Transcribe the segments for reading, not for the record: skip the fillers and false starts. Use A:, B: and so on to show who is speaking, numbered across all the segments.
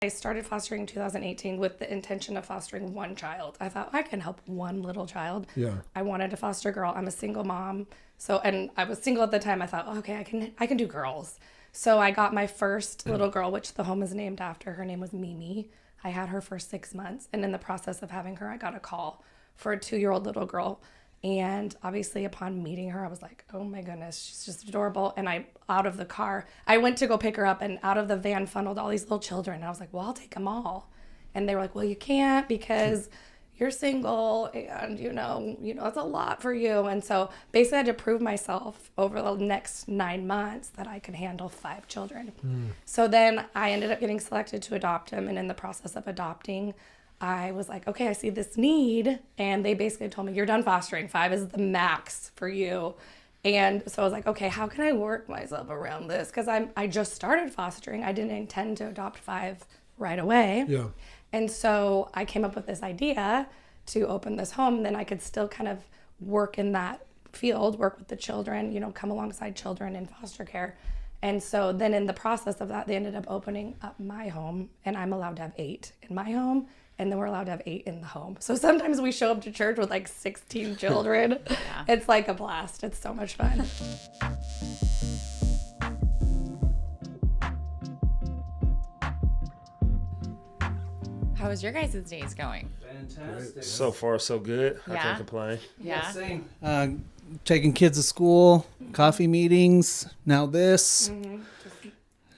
A: I started fostering in 2018 with the intention of fostering one child. I thought I can help one little child.
B: Yeah.
A: I wanted to foster a girl. I'm a single mom. So, and I was single at the time. I thought, okay, I can do girls. So I got my first little girl, which the home is named after. Her name was Mimi. I had her for 6 months. And in the process of having her, I got a call for a 2-year-old little girl. And obviously upon meeting her, I was like, oh my goodness, she's just adorable. And out of the car, I went to go pick her up, and out of the van funneled all these little children. And I was like, well, I'll take them all. And they were like, well, you can't because you're single and, it's a lot for you. And so basically I had to prove myself over the next 9 months that I could handle 5 children. So then I ended up getting selected to adopt him. And in the process of adopting, I was like, okay, I see this need. And they basically told me, you're done fostering. 5 is the max for you. And so I was like, okay, how can I work myself around this? Because I just started fostering. I didn't intend to adopt 5 right away.
B: Yeah.
A: And so I came up with this idea to open this home. And then I could still kind of work in that field, work with the children, come alongside children in foster care. And so then in the process of that, they ended up opening up my home, and I'm allowed to have 8 in my home. And then we're allowed to have 8 in the home. So sometimes we show up to church with like 16 children. Yeah. It's like a blast. It's so much fun.
C: How is your guys' days going?
D: Fantastic.
E: So far, so good. I
C: Yeah.
E: can't complain.
C: Yeah.
D: Same. Taking kids to school, coffee meetings, now this.
A: Just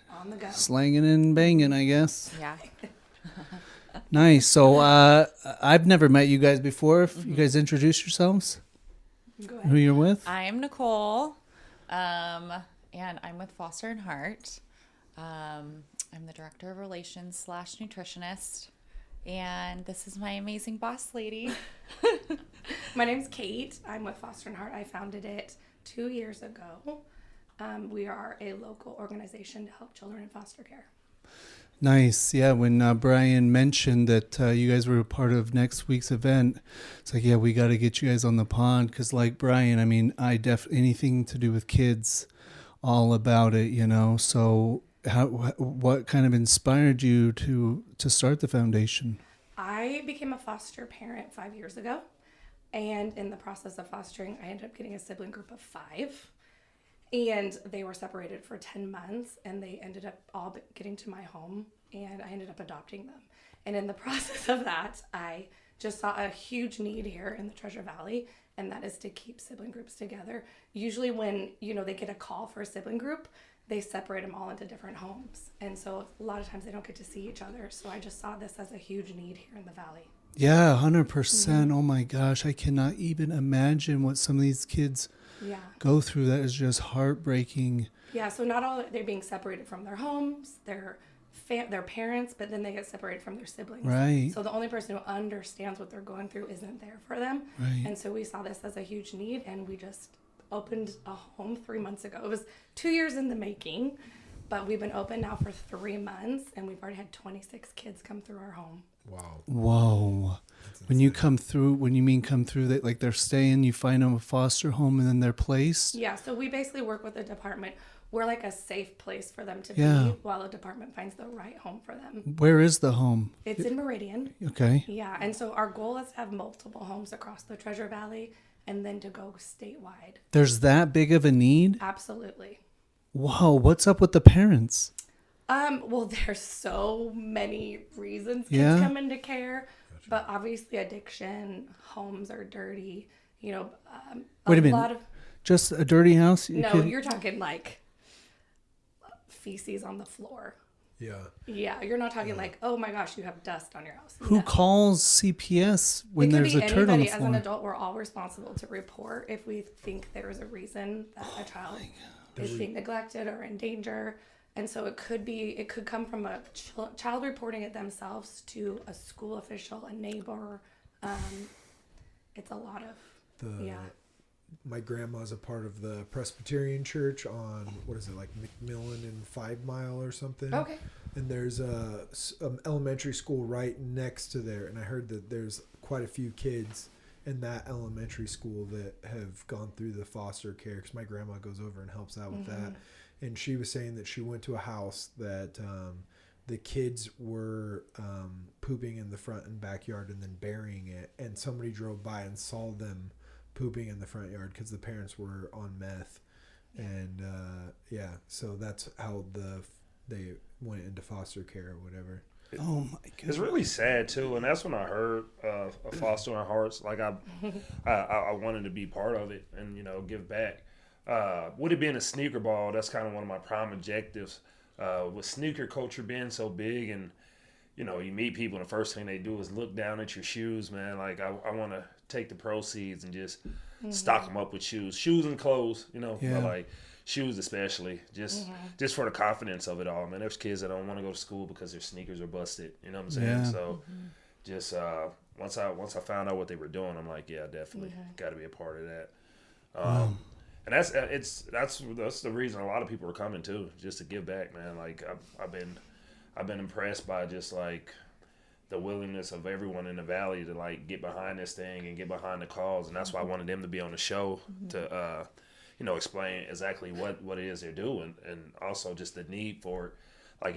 A: on the go.
D: Slanging and banging, I guess.
C: Yeah.
D: Nice. So I've never met you guys before. If you guys introduce yourselves,
A: Go
D: who
A: ahead.
D: you're with.
C: I am Nicole, and I'm with Foster and Heart. I'm the director of relations / nutritionist, and this is my amazing boss lady.
A: My name's Kate. I'm with Foster and Heart. I founded it 2 years ago. We are a local organization to help children in foster care.
D: Nice. Yeah. When Brian mentioned that you guys were a part of next week's event, it's like, yeah, we got to get you guys on the pod. Because like Brian, I mean, anything to do with kids, all about it, So what kind of inspired you to start the foundation?
A: I became a foster parent 5 years ago. And in the process of fostering, I ended up getting a sibling group of 5. And they were separated for 10 months, and they ended up all getting to my home, and I ended up adopting them. And in the process of that, I just saw a huge need here in the Treasure Valley, and that is to keep sibling groups together. Usually when, they get a call for a sibling group, they separate them all into different homes. And so a lot of times they don't get to see each other. So I just saw this as a huge need here in the Valley.
D: Yeah, 100%. Oh my gosh, I cannot even imagine what some of these kids go through. That is just heartbreaking.
A: Yeah, so not all they're being separated from their homes, their parents, but then they get separated from their siblings.
D: Right.
A: So the only person who understands what they're going through isn't there for them.
D: Right.
A: And so we saw this as a huge need, and we just opened a home 3 months ago. It was 2 years in the making, but we've been open now for 3 months, and we've already had 26 kids come through our home.
B: Wow.
D: Whoa. When you come through, that like they're staying, you find them a foster home and then they're placed?
A: Yeah, so we basically work with the department. We're like a safe place for them to
D: Yeah.
A: be while the department finds the right home for them.
D: Where is the home?
A: It's in Meridian.
D: Okay.
A: Yeah, and so our goal is to have multiple homes across the Treasure Valley and then to go statewide.
D: There's that big of a need?
A: Absolutely.
D: Whoa, what's up with the parents?
A: Well, there's so many reasons kids come into care, but obviously addiction, homes are dirty,
D: Wait a minute.
A: lot of...
D: Just a dirty house?
A: You're talking like feces on the floor.
B: Yeah.
A: Yeah, you're not talking like, oh my gosh, you have dust on your house.
D: Who
A: No.
D: calls CPS when
A: It could
D: there's
A: be
D: a turd on the
A: anybody. As
D: floor?
A: an adult, we're all responsible to report if we think there is a reason that a child is being neglected or in danger. And so it could come from a child reporting it themselves to a school official, a neighbor. It's a lot of,
B: My grandma's a part of the Presbyterian church on, what is it, like McMillan and 5 Mile or something?
A: Okay.
B: And there's a elementary school right next to there. And I heard that there's quite a few kids in that elementary school that have gone through the foster care, because my grandma goes over and helps out with that. And she was saying that she went to a house that the kids were pooping in the front and backyard and then burying it, and somebody drove by and saw them pooping in the front yard because the parents were on meth. And so that's how they went into foster care or whatever.
D: Oh my god,
E: it's really sad too, and that's when I heard of Fostering Hearts. Like I wanted to be part of it and give back. With it being a sneaker ball, that's kind of one of my prime objectives. With sneaker culture being so big, and you meet people and the first thing they do is look down at your shoes, man. Like I want to take the proceeds and just stock them up with shoes and clothes, but like shoes especially, just for the confidence of it all, man. There's kids that don't want to go to school because their sneakers are busted, you know what I'm saying?
D: Yeah.
E: So just once I found out what they were doing, I'm like, yeah, definitely got to be a part of that. And that's the reason a lot of people are coming too, just to give back, man. Like I've been impressed by just like the willingness of everyone in the valley to like get behind this thing and get behind the cause, and that's why I wanted them to be on the show to explain exactly what it is they're doing, and also just the need for it. Like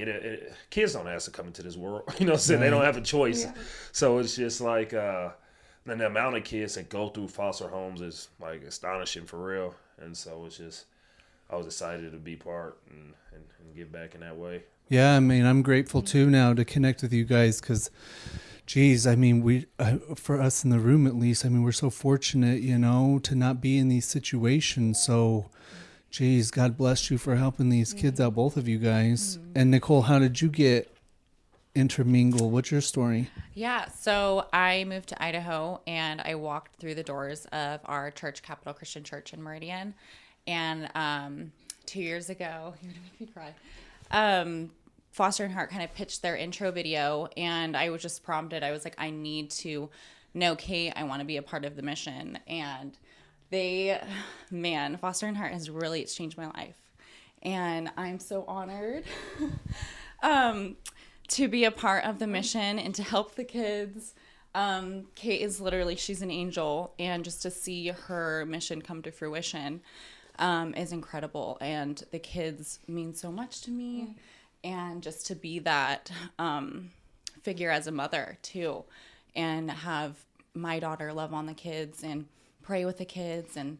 E: kids don't ask to come into this world, so they don't have a choice. Yeah. So it's just like and the amount of kids that go through foster homes is like astonishing for real. And so it's just, I was excited to be part and give back in that way.
D: Yeah, I mean, I'm grateful too now to connect with you guys because, geez, I mean, for us in the room at least, I mean, we're so fortunate, to not be in these situations. So, geez, God bless you for helping these kids out, both of you guys. And Nicole, how did you get intermingled? What's your story?
C: Yeah, so I moved to Idaho and I walked through the doors of our church, Capital Christian Church in Meridian. And 2 years ago, you're gonna make me cry. Foster and Heart kind of pitched their intro video, and I was just prompted. I was like, I need to know Kate. I want to be a part of the mission. And Foster and Heart has really changed my life, and I'm so honored. To be a part of the mission and to help the kids. Kate is literally, she's an angel, and just to see her mission come to fruition is incredible. And the kids mean so much to me, and just to be that figure as a mother too, and have my daughter love on the kids and pray with the kids. And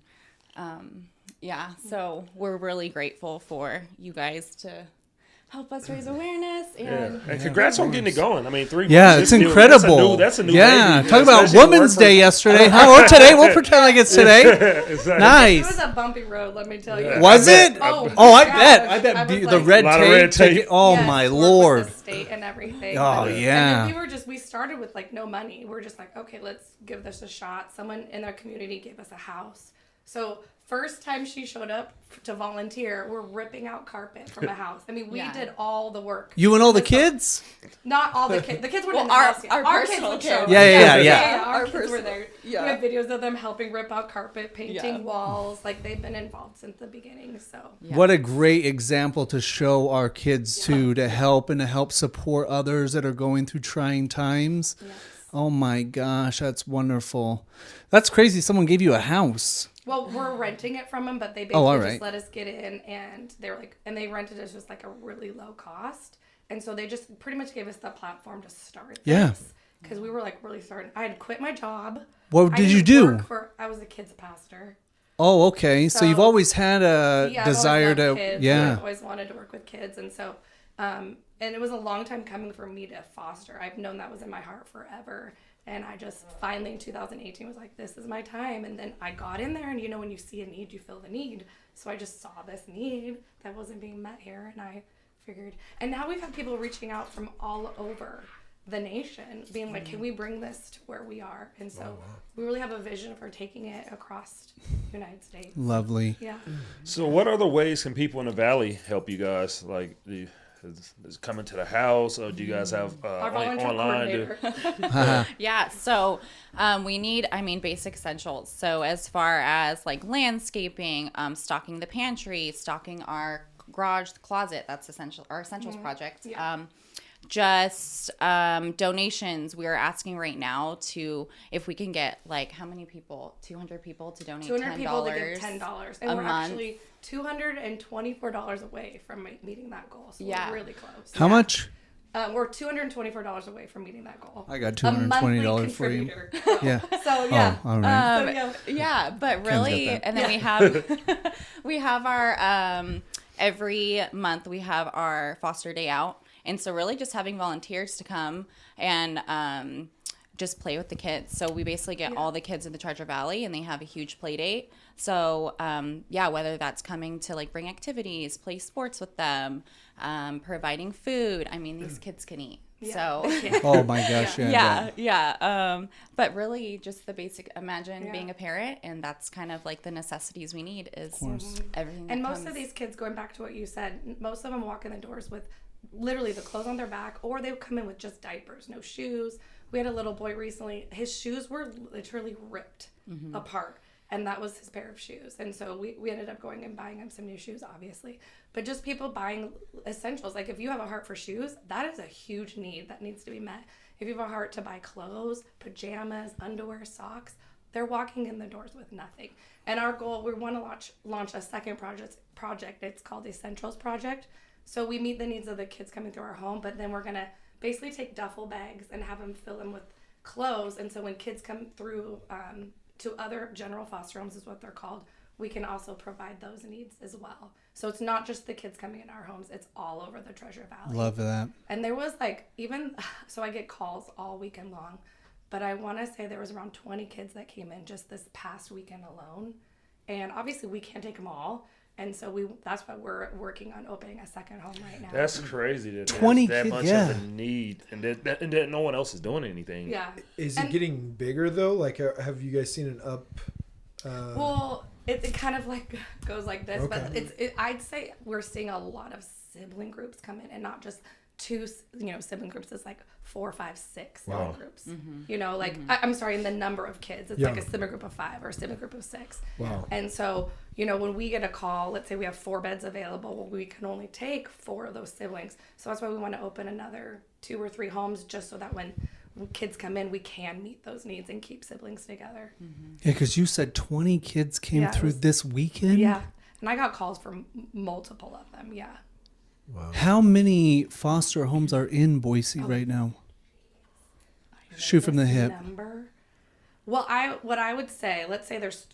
C: so we're really grateful for you guys to help us raise awareness. And
E: congrats on getting it going. I mean, 3 months.
D: Yeah, it's incredible.
E: That's a new
D: baby.
E: Talk
D: about Women's Day yesterday. Or today. We'll pretend like it's today.
E: Exactly.
A: It was
D: Nice.
A: a bumpy road, let me tell you.
D: Was it? I bet. I bet
A: I was
D: the
A: like-
D: red
E: Lot of red
D: tape.
E: tape.
D: Oh
A: Yes,
D: my
A: work with
D: Lord.
A: the state and everything.
D: Oh, yeah.
A: And then we started with like no money. We're just like, okay, let's give this a shot. Someone in our community gave us a house. So first time she showed up to volunteer, we're ripping out carpet from a house. I mean, we did all the work.
D: You and all the kids?
A: Not all the kids. The kids weren't in the
C: our-
A: house yet.
C: our
A: Our kids
C: personal
A: would
C: kids.
A: show up.
D: Yeah.
A: Our kids were
C: personal-
A: there.
C: yeah.
A: We have videos of them helping rip out carpet, painting
C: Yeah.
A: walls. Like, they've been involved since the beginning. So
D: What a great example to show our kids too, to help and to help support others that are going through trying times.
A: yes.
D: Oh my gosh, that's wonderful. That's crazy. Someone gave you a house.
A: Well, we're renting it from them, but they
D: all
A: basically
D: right.
A: just let us get in, and they were like, and they rented us just like a really low cost, and so they just pretty much gave us the platform to start.
D: Yeah.
A: Because we were like really starting. I had quit my job.
D: What
A: I
D: did you
A: didn't
D: do?
A: I was a kids pastor.
D: Oh, okay. So you've
A: So-
D: always had a
A: I've
D: desire
A: always
D: to,
A: loved kids, and
D: yeah.
A: I've always wanted to work with kids, and so, and it was a long time coming for me to foster. I've known that was in my heart forever. And I just finally in 2018 was like, this is my time. And then I got in there, and when you see a need, you feel the need. So I just saw this need that wasn't being met here, and I figured. And now we've had people reaching out from all over the nation, being like, can we bring this to where we are? And so we really have a vision for taking it across the United States.
D: Lovely.
A: Yeah.
E: So what other ways can people in the valley help you guys? Like, is coming to the house, or do you guys have
A: Our volunteer
E: online?
A: coordinator.
C: Yeah, so we need, basic essentials. So as far as like landscaping, stocking the pantry, stocking our garage, closet, that's our essentials project.
A: Yeah.
C: Just donations. We are asking right now if we can get like how many people? 200 people to donate
A: 200
C: $10
A: people to give $10, and
C: a
A: we're
C: month.
A: actually $224 away from meeting that goal. So
C: Yeah.
A: we're really close.
D: How much?
A: We're $224 away from meeting that goal.
D: I got
A: A monthly
D: $220 for you.
A: contributor.
D: Yeah.
A: So yeah.
D: Oh, all right.
A: So, yeah.
C: Yeah, but
D: Kim's
C: really,
D: got that.
C: and then we have our every month we have our foster day out, and so really just having volunteers to come and just play with the kids. So we basically get all the kids in the Treasure Valley, and they have a huge play date. So yeah, whether that's coming to like bring activities, play sports with them, providing food. I mean, these kids can eat.
A: Yeah.
C: So
D: Oh my gosh.
C: yeah. But really just the basic, imagine being a parent, and that's kind of like the necessities we need is everything.
A: And
C: that
A: most of
C: comes-
A: these kids, going back to what you said, most of them walk in the doors with literally the clothes on their back, or they come in with just diapers, no shoes. We had a little boy recently, his shoes were literally ripped apart, and that was his pair of shoes. And so we ended up going and buying him some new shoes, obviously. But just people buying essentials. Like if you have a heart for shoes, that is a huge need that needs to be met. If you have a heart to buy clothes, pajamas, underwear, socks, they're walking in the doors with nothing. And our goal, we want to launch a second project. It's called the Essentials Project. So we meet the needs of the kids coming through our home, but then we're going to basically take duffel bags and have them fill them with clothes. And so when kids come through to other general foster homes, is what they're called, we can also provide those needs as well. So it's not just the kids coming in our homes, it's all over the Treasure Valley.
D: Love that.
A: And there was so I get calls all weekend long, but I want to say there was around 20 kids that came in just this past weekend alone. And obviously we can't take them all. And so that's why we're working on opening a second home right now.
E: That's crazy that
D: 20
E: there's that
D: kids,
E: much
D: yeah.
E: of a need, and that no one else is doing anything.
A: Yeah.
B: Is it getting bigger though? Like, have you guys seen an up?
A: Well, it kind of like goes like this,
B: Okay.
A: but I'd say we're seeing a lot of sibling groups come in, and not just two, sibling groups. It's like 4, 5, 6 sibling
E: Wow.
A: groups. I'm sorry, in the number of kids, it's like a sibling group of 5 or a sibling group of 6.
B: Wow.
A: And so, when we get a call, let's say we have 4 beds available, well, we can only take 4 of those siblings. So that's why we want to open another 2 or 3 homes, just so that when kids come in, we can meet those needs and keep siblings together.
D: Yeah, because you said 20 kids came
A: Yeah, it
D: through
A: was-
D: this weekend.
A: Yeah. And I got calls from multiple of them. Yeah.
B: Wow.
D: How many foster homes are in Boise right now? Shoot from the
A: This
D: hip.
A: Number. Well, what I would say, let's say there's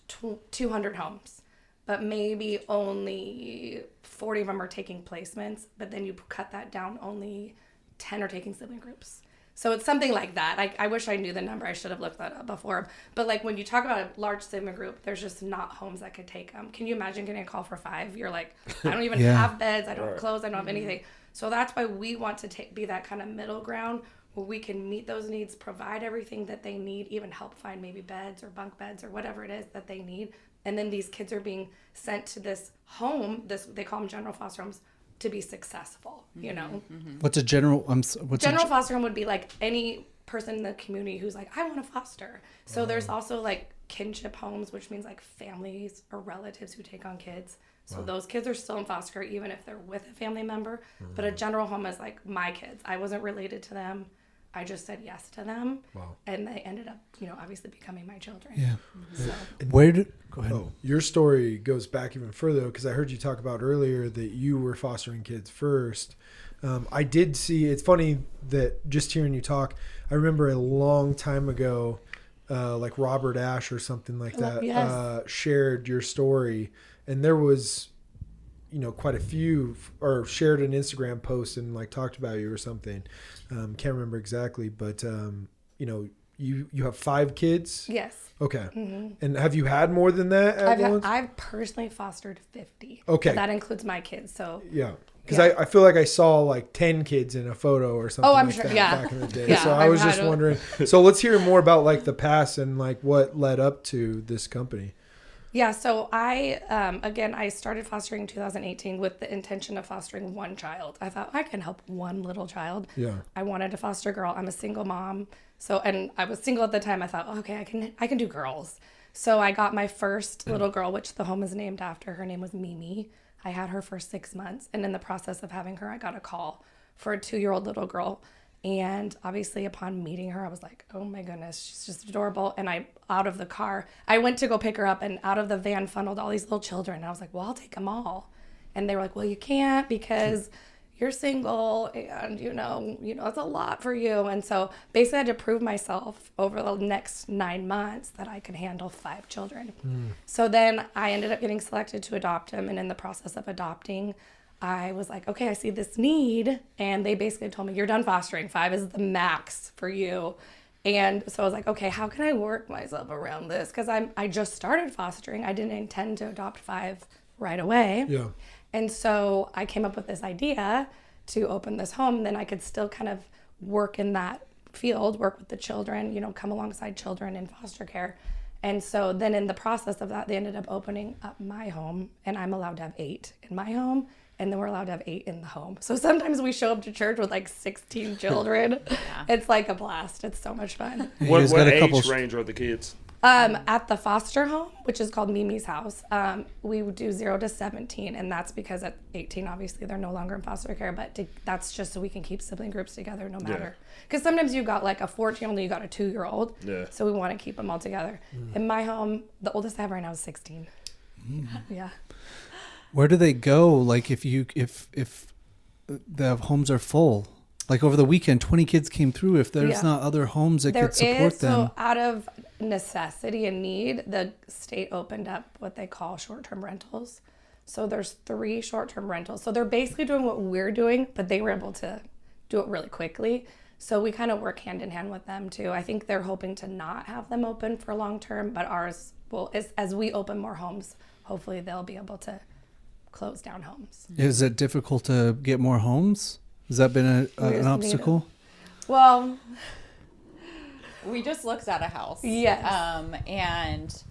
A: 200 homes, but maybe only 40 of them are taking placements, but then you cut that down, only 10 are taking sibling groups. So it's something like that. I wish I knew the number. I should have looked that up before. But like when you talk about a large sibling group, there's just not homes that could take them. Can you imagine getting a call for 5? You're like, I don't even
D: Yeah.
A: have beds. I don't have clothes. I don't have anything. So that's why we want to be that kind of middle ground where we can meet those needs, provide everything that they need, even help find maybe beds or bunk beds or whatever it is that they need. And then these kids are being sent to this home, they call them general foster homes, to be successful,
D: What's a general?
A: General foster home would be like any person in the community who's like, I want to foster. So there's also like kinship homes, which means like families or relatives who take on kids. So those kids are still in foster care, even if they're with a family member. But a general home is like my kids. I wasn't related to them. I just said yes to them.
B: Wow.
A: And they ended up, obviously becoming my children.
D: Yeah.
A: So,
D: Go ahead.
B: Oh, your story goes back even further because I heard you talk about earlier that you were fostering kids first. I did see, it's funny that just hearing you talk, I remember a long time ago, like Robert Ash or something like that,
A: yes.
B: shared your story, and there was, quite a few, or shared an Instagram post and like talked about you or something. Can't remember exactly, but you have 5 kids.
A: yes.
B: Okay. And have you had more than that at once?
A: I've personally fostered 50.
B: Okay.
A: But that includes my kids. So
B: Yeah. Because
A: Yeah.
B: I feel like I saw like 10 kids in a photo or something
A: I'm
B: like
A: sure-
B: that
A: yeah.
B: back in the day.
A: Yeah,
B: So I
A: I've
B: was just
A: had a-
B: wondering. So let's hear more about like the past and like what led up to this company.
A: Yeah, so I started fostering in 2018 with the intention of fostering one child. I thought I can help one little child.
B: Yeah.
A: I wanted to foster a girl. I'm a single mom. And I was single at the time. I thought, okay, I can do girls. So I got my first little girl, which the home is named after. Her name was Mimi. I had her for 6 months. And in the process of having her, I got a call for a 2-year-old little girl. And obviously upon meeting her, I was like, oh my goodness, she's just adorable. And out of the car, I went to go pick her up, and out of the van funneled all these little children. And I was like, well, I'll take them all. And they were like, well, you can't because you're single and, it's a lot for you. And so basically I had to prove myself over the next 9 months that I could handle 5 children. So then I ended up getting selected to adopt him. And in the process of adopting, I was like, okay, I see this need. And they basically told me, you're done fostering. 5 is the max for you. And so I was like, okay, how can I work myself around this? Because I just started fostering. I didn't intend to adopt 5 right away.
B: Yeah.
A: And so I came up with this idea to open this home. And then I could still kind of work in that field, work with the children, come alongside children in foster care. And so then in the process of that, they ended up opening up my home. And I'm allowed to have 8 in my home. And then we're allowed to have 8 in the home. So sometimes we show up to church with like 16 children. It's like a blast. It's so much fun.
E: What age range are the kids?
A: At the foster home, which is called Mimi's house, we would do 0 to 17, and that's because at 18, obviously, they're no longer in foster care, but that's just so we can keep sibling groups together no matter. Because sometimes you got like a 14-year-old and you got a 2-year-old, so we want to keep them all together. In my home, the oldest I have right now is 16. Yeah.
D: Where do they go? Like if the homes are full, like over the weekend, 20 kids came through. If there's not other homes that could support them.
A: So out of necessity and need, the state opened up what they call short-term rentals. So there's 3 short-term rentals. So they're basically doing what we're doing, but they were able to do it really quickly. So we kind of work hand in hand with them too. I think they're hoping to not have them open for long-term, but ours will, as we open more homes, hopefully they'll be able to close down homes.
D: Is it difficult to get more homes? Has that been an obstacle?
A: Well,
C: we just looked at a house.
A: Yes.
C: And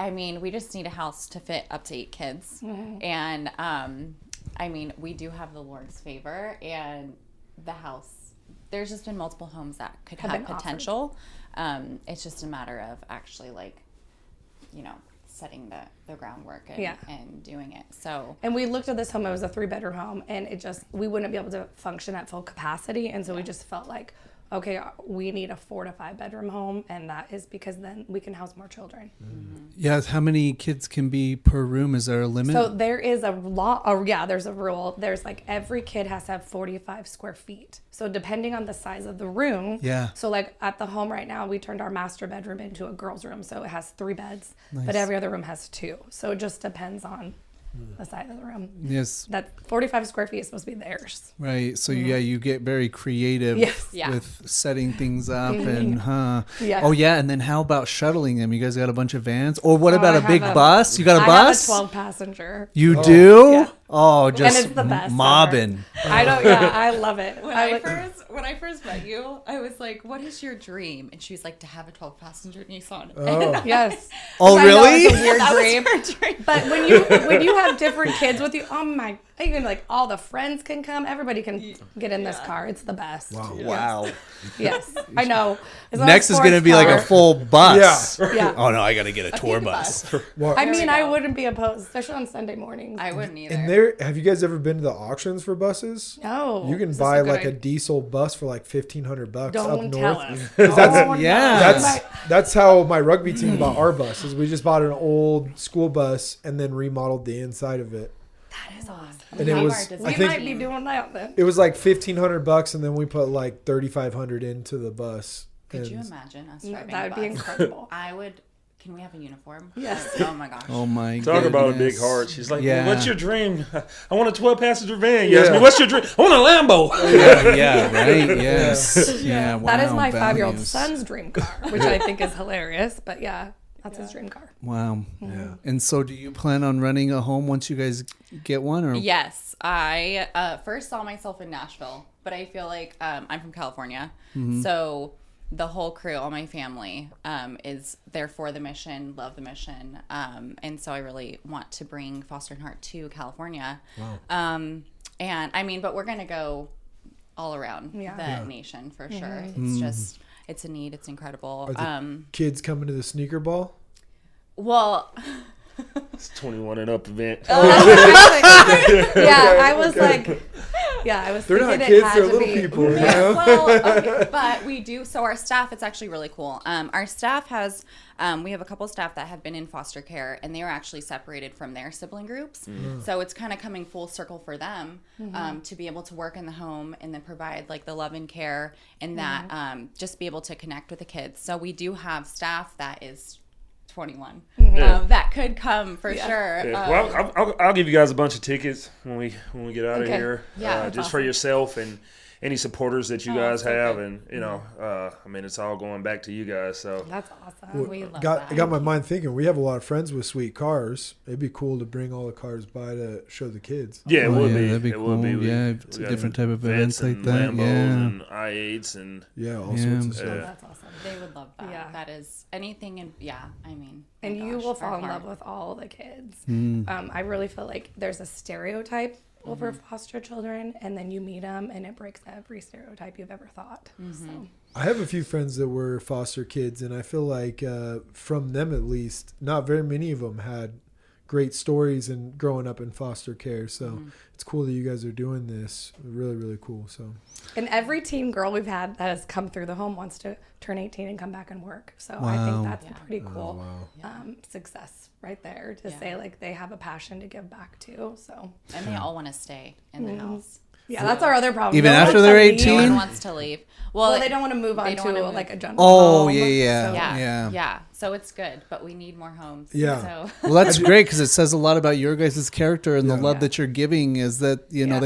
C: I mean, we just need a house to fit up to 8 kids. And I mean, we do have the Lord's favor, and the house, there's just been multiple homes that could have potential. It's just a matter of actually setting the groundwork and doing it. So,
A: and we looked at this home. It was a 3-bedroom home, and we wouldn't be able to function at full capacity. And so we just felt like, okay, we need a 4 to 5 bedroom home, and that is because then we can house more children.
D: Yes. How many kids can be per room? Is there a limit?
A: So there is a law. There's a rule. There's like every kid has to have 45 square feet. So depending on the size of the room.
D: Yeah.
A: So like at the home right now, we turned our master bedroom into a girl's room. So it has 3 beds,
D: Nice.
A: but every other room has 2. So it just depends on the size of the room.
D: Yes.
A: That 45 square feet is supposed to be theirs.
D: Right. So you get very creative with setting things up and
A: Yeah.
D: Oh yeah. And then how about shuttling them? You guys got a bunch of vans? Or what about a big bus? You got a bus?
A: I have a 12 passenger.
D: You do?
A: Yeah.
D: Oh, just
A: and it's the best
D: mobbing.
A: I love it.
C: when I first met you, I was like, what is your dream? And she was like, to have a 12-passenger Nissan.
B: Oh.
A: Yes.
D: Oh, really?
A: It's a weird
C: That was
A: dream.
C: her dream.
A: But when you have different kids with you, even like all the friends can come. Everybody can get in this car. It's the best.
B: Wow.
D: Wow.
A: Yes, I know.
D: Next is going to be like a full bus.
A: Yeah.
D: Oh no, I got to get a tour bus.
B: Well,
A: I mean, I
C: go.
A: wouldn't be opposed, especially on Sunday mornings.
C: I wouldn't either.
B: and have you guys ever been to the auctions for buses?
A: No.
B: You can
A: Is this
B: buy
A: good
B: like a
A: idea?
B: diesel bus for like $1,500 up
A: Don't
B: north.
A: tell us.
B: 'Cause
D: yeah.
B: That's how my rugby team bought our buses. We just bought an old school bus and then remodeled the inside of it.
A: That is awesome.
B: And it was,
A: We
B: I think
A: might be doing that then.
B: it was like $1,500, and then we put like $3,500 into the bus.
C: Could
B: And
C: you imagine us driving
A: That
C: a
A: would be
C: bus?
A: incredible.
C: I would. Can we have a uniform?
A: Yes.
C: Oh my gosh.
D: Oh my god.
E: Talk about a big heart. She's like,
D: Yeah.
E: well, what's your dream? I want a 12-passenger van. You
B: Yeah.
E: ask me, what's your dream? I want a Lambo.
D: Yeah, right. Yes. Yeah. Wow.
A: That is my 5-year-old
D: values.
A: son's dream car, which I think is hilarious. But yeah, that's his dream car.
D: Wow.
B: Yeah.
D: And so, do you plan on running a home once you guys get one, or?
C: Yes, I first saw myself in Nashville, but I feel like I'm from California, so the whole crew, all my family, is there for the mission, love the mission, and so I really want to bring Foster and Heart to California.
B: Wow.
C: And I mean, but we're gonna go all around the nation for sure. It's just, it's a need. It's incredible.
B: Are the kids coming to the sneaker ball?
C: Well.
E: It's 21 and up event.
A: Yeah, I was like, Yeah, I was
B: They're
A: thinking
B: not
A: it
B: kids,
A: had
B: they're
A: to
B: little
A: be.
B: people. You
C: Yeah,
B: know?
C: well, okay, but we do. So our staff, it's actually really cool. Our staff has, we have a couple staff that have been in foster care, and they are actually separated from their sibling groups. So it's kind of coming full circle for them to be able to work in the home and then provide like the love and care and that just be able to connect with the kids. So we do have staff that is 21 that could come for sure.
E: Yeah. Well, I'll give you guys a bunch of tickets when we get out of
A: Okay.
E: here.
C: Yeah,
E: just
C: that's
E: for yourself and any supporters that you guys
C: so
E: have,
C: good.
E: and you know, I mean, it's all going back to you guys. So
A: That's awesome.
C: We love
B: I
C: that.
B: got my mind thinking. We have a lot of friends with sweet cars. It'd be cool to bring all the cars by to show the kids.
E: yeah, it
D: Oh,
E: would
D: yeah,
E: be.
D: that'd be
E: It would be.
D: cool. Yeah, it's
E: we
D: a
E: got
D: different type of
E: Vets
D: events like
E: and
D: that,
E: Lambos
D: yeah.
E: and i8s and
B: Yeah, all
D: Yeah.
B: sorts of stuff.
E: Yeah.
C: That's awesome. They would love that.
A: Yeah.
C: That is anything. And I mean,
A: And
C: my
A: you
C: gosh,
A: will
C: our
A: fall in
C: heart.
A: love with all the kids.
D: Mm.
A: I really feel like there's a stereotype over foster children, and then you meet them, and it breaks every stereotype you've ever thought. So.
B: I have a few friends that were foster kids, and I feel like from them at least, not very many of them had great stories and growing up in foster care. So it's cool that you guys are doing this. Really, really cool. So
A: And every teen girl we've had that has come through the home wants to turn 18 and come back and work. So I
D: Wow.
A: think that's a pretty cool
B: wow.
A: success right there to
C: Yeah.
A: say like they have a passion to give back to. So
C: And they all want to stay in the house.
A: yeah, that's our other problem.
D: Even
A: No
D: after
A: one's
D: they're
A: gonna leave.
D: 18?
C: No one wants to leave. Well,
A: Well, they don't want to move on
C: they don't
A: to
C: wanna move.
A: like a general
D: Oh,
A: home.
D: yeah.
A: So-
C: yeah. So it's good, but we need more homes.
B: Yeah.
C: So
D: Well, that's great because it says a lot about your guys' character and the
B: Yeah.
D: love that you're giving. Is that
A: Yeah.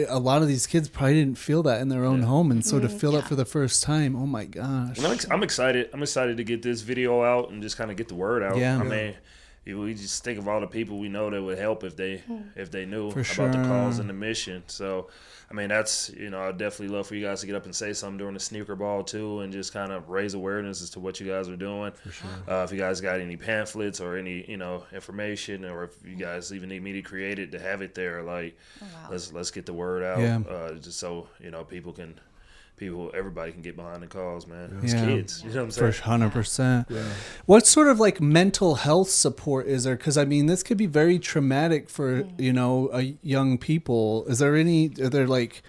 D: a lot of these kids probably didn't feel that in their own home, and so to feel that for the first time, oh my gosh!
E: And I'm excited. I'm excited to get this video out and just kind of get the word out.
D: Yeah.
E: I mean, we just think of all the people we know that would help if they knew
D: For
E: about the
D: sure.
E: cause and the mission. So, I mean, that's I'd definitely love for you guys to get up and say something during the sneaker ball too, and just kind of raise awareness as to what you guys are doing. For sure. If you guys got any pamphlets or any information, or if you guys even need me to create it to have it there, like let's get the word out.
D: Yeah.
E: Just so everybody can get behind the cause, man. It's
D: Yeah.
E: kids. You know what I'm
D: For
E: saying?
D: 100%.
B: Yeah.
D: What sort of like mental health support is there? Because I mean, this could be very traumatic for young people. Are there like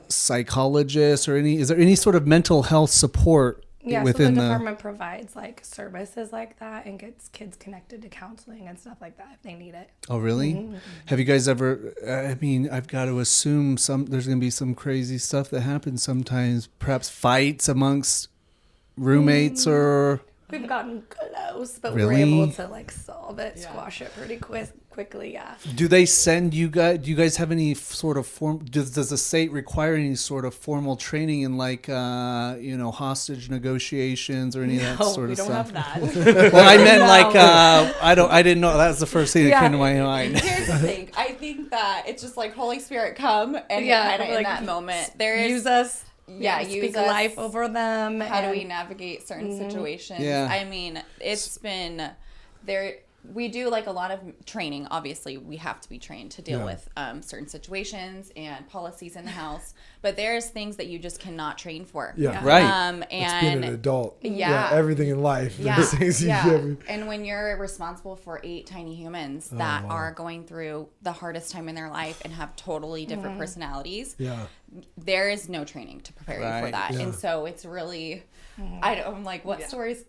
D: psychologists or is there any sort of mental health support
A: Yeah,
D: within
A: so the
D: the?
A: department provides like services like that and gets kids connected to counseling and stuff like that if they need it.
D: Oh, really? Have you guys ever? I mean, I've got to assume there's going to be some crazy stuff that happens sometimes. Perhaps fights amongst roommates or.
A: We've gotten close, but
D: Really?
A: we're able to like solve it, squash it pretty quickly. Yeah.
D: Do they send you guys? Do you guys have any sort of form? Does the state require any sort of formal training in like hostage negotiations or any of that
A: No,
D: sort
A: we
D: of
A: don't
D: stuff?
A: have that.
D: Well, I meant
A: No.
D: like I didn't know. That's the first thing that came to my mind.
C: here's the thing. I think that it's just like Holy Spirit come and
A: Yeah,
C: kind of in
A: like,
C: that moment. There is
A: Use us.
C: use
A: speak
C: us.
A: life over them.
C: How do
A: and-
C: we navigate certain situations?
D: Yeah.
C: I mean, it's been there. We do like a lot of training. Obviously, we have to be trained to deal with certain situations and policies in the house. But there's things that you just cannot train for.
B: Yeah.
D: Right.
B: It's being an
C: And
B: adult.
C: Yeah.
B: Everything in life.
C: yeah,
B: There's things you
C: yeah.
B: never-
C: And when you're responsible for 8 tiny humans that are going through the hardest time in their life and have totally different personalities,
B: Yeah.
C: there is no training to prepare you for
D: Right.
C: that.
B: Yeah.
C: And so it's really, I'm like, what stories?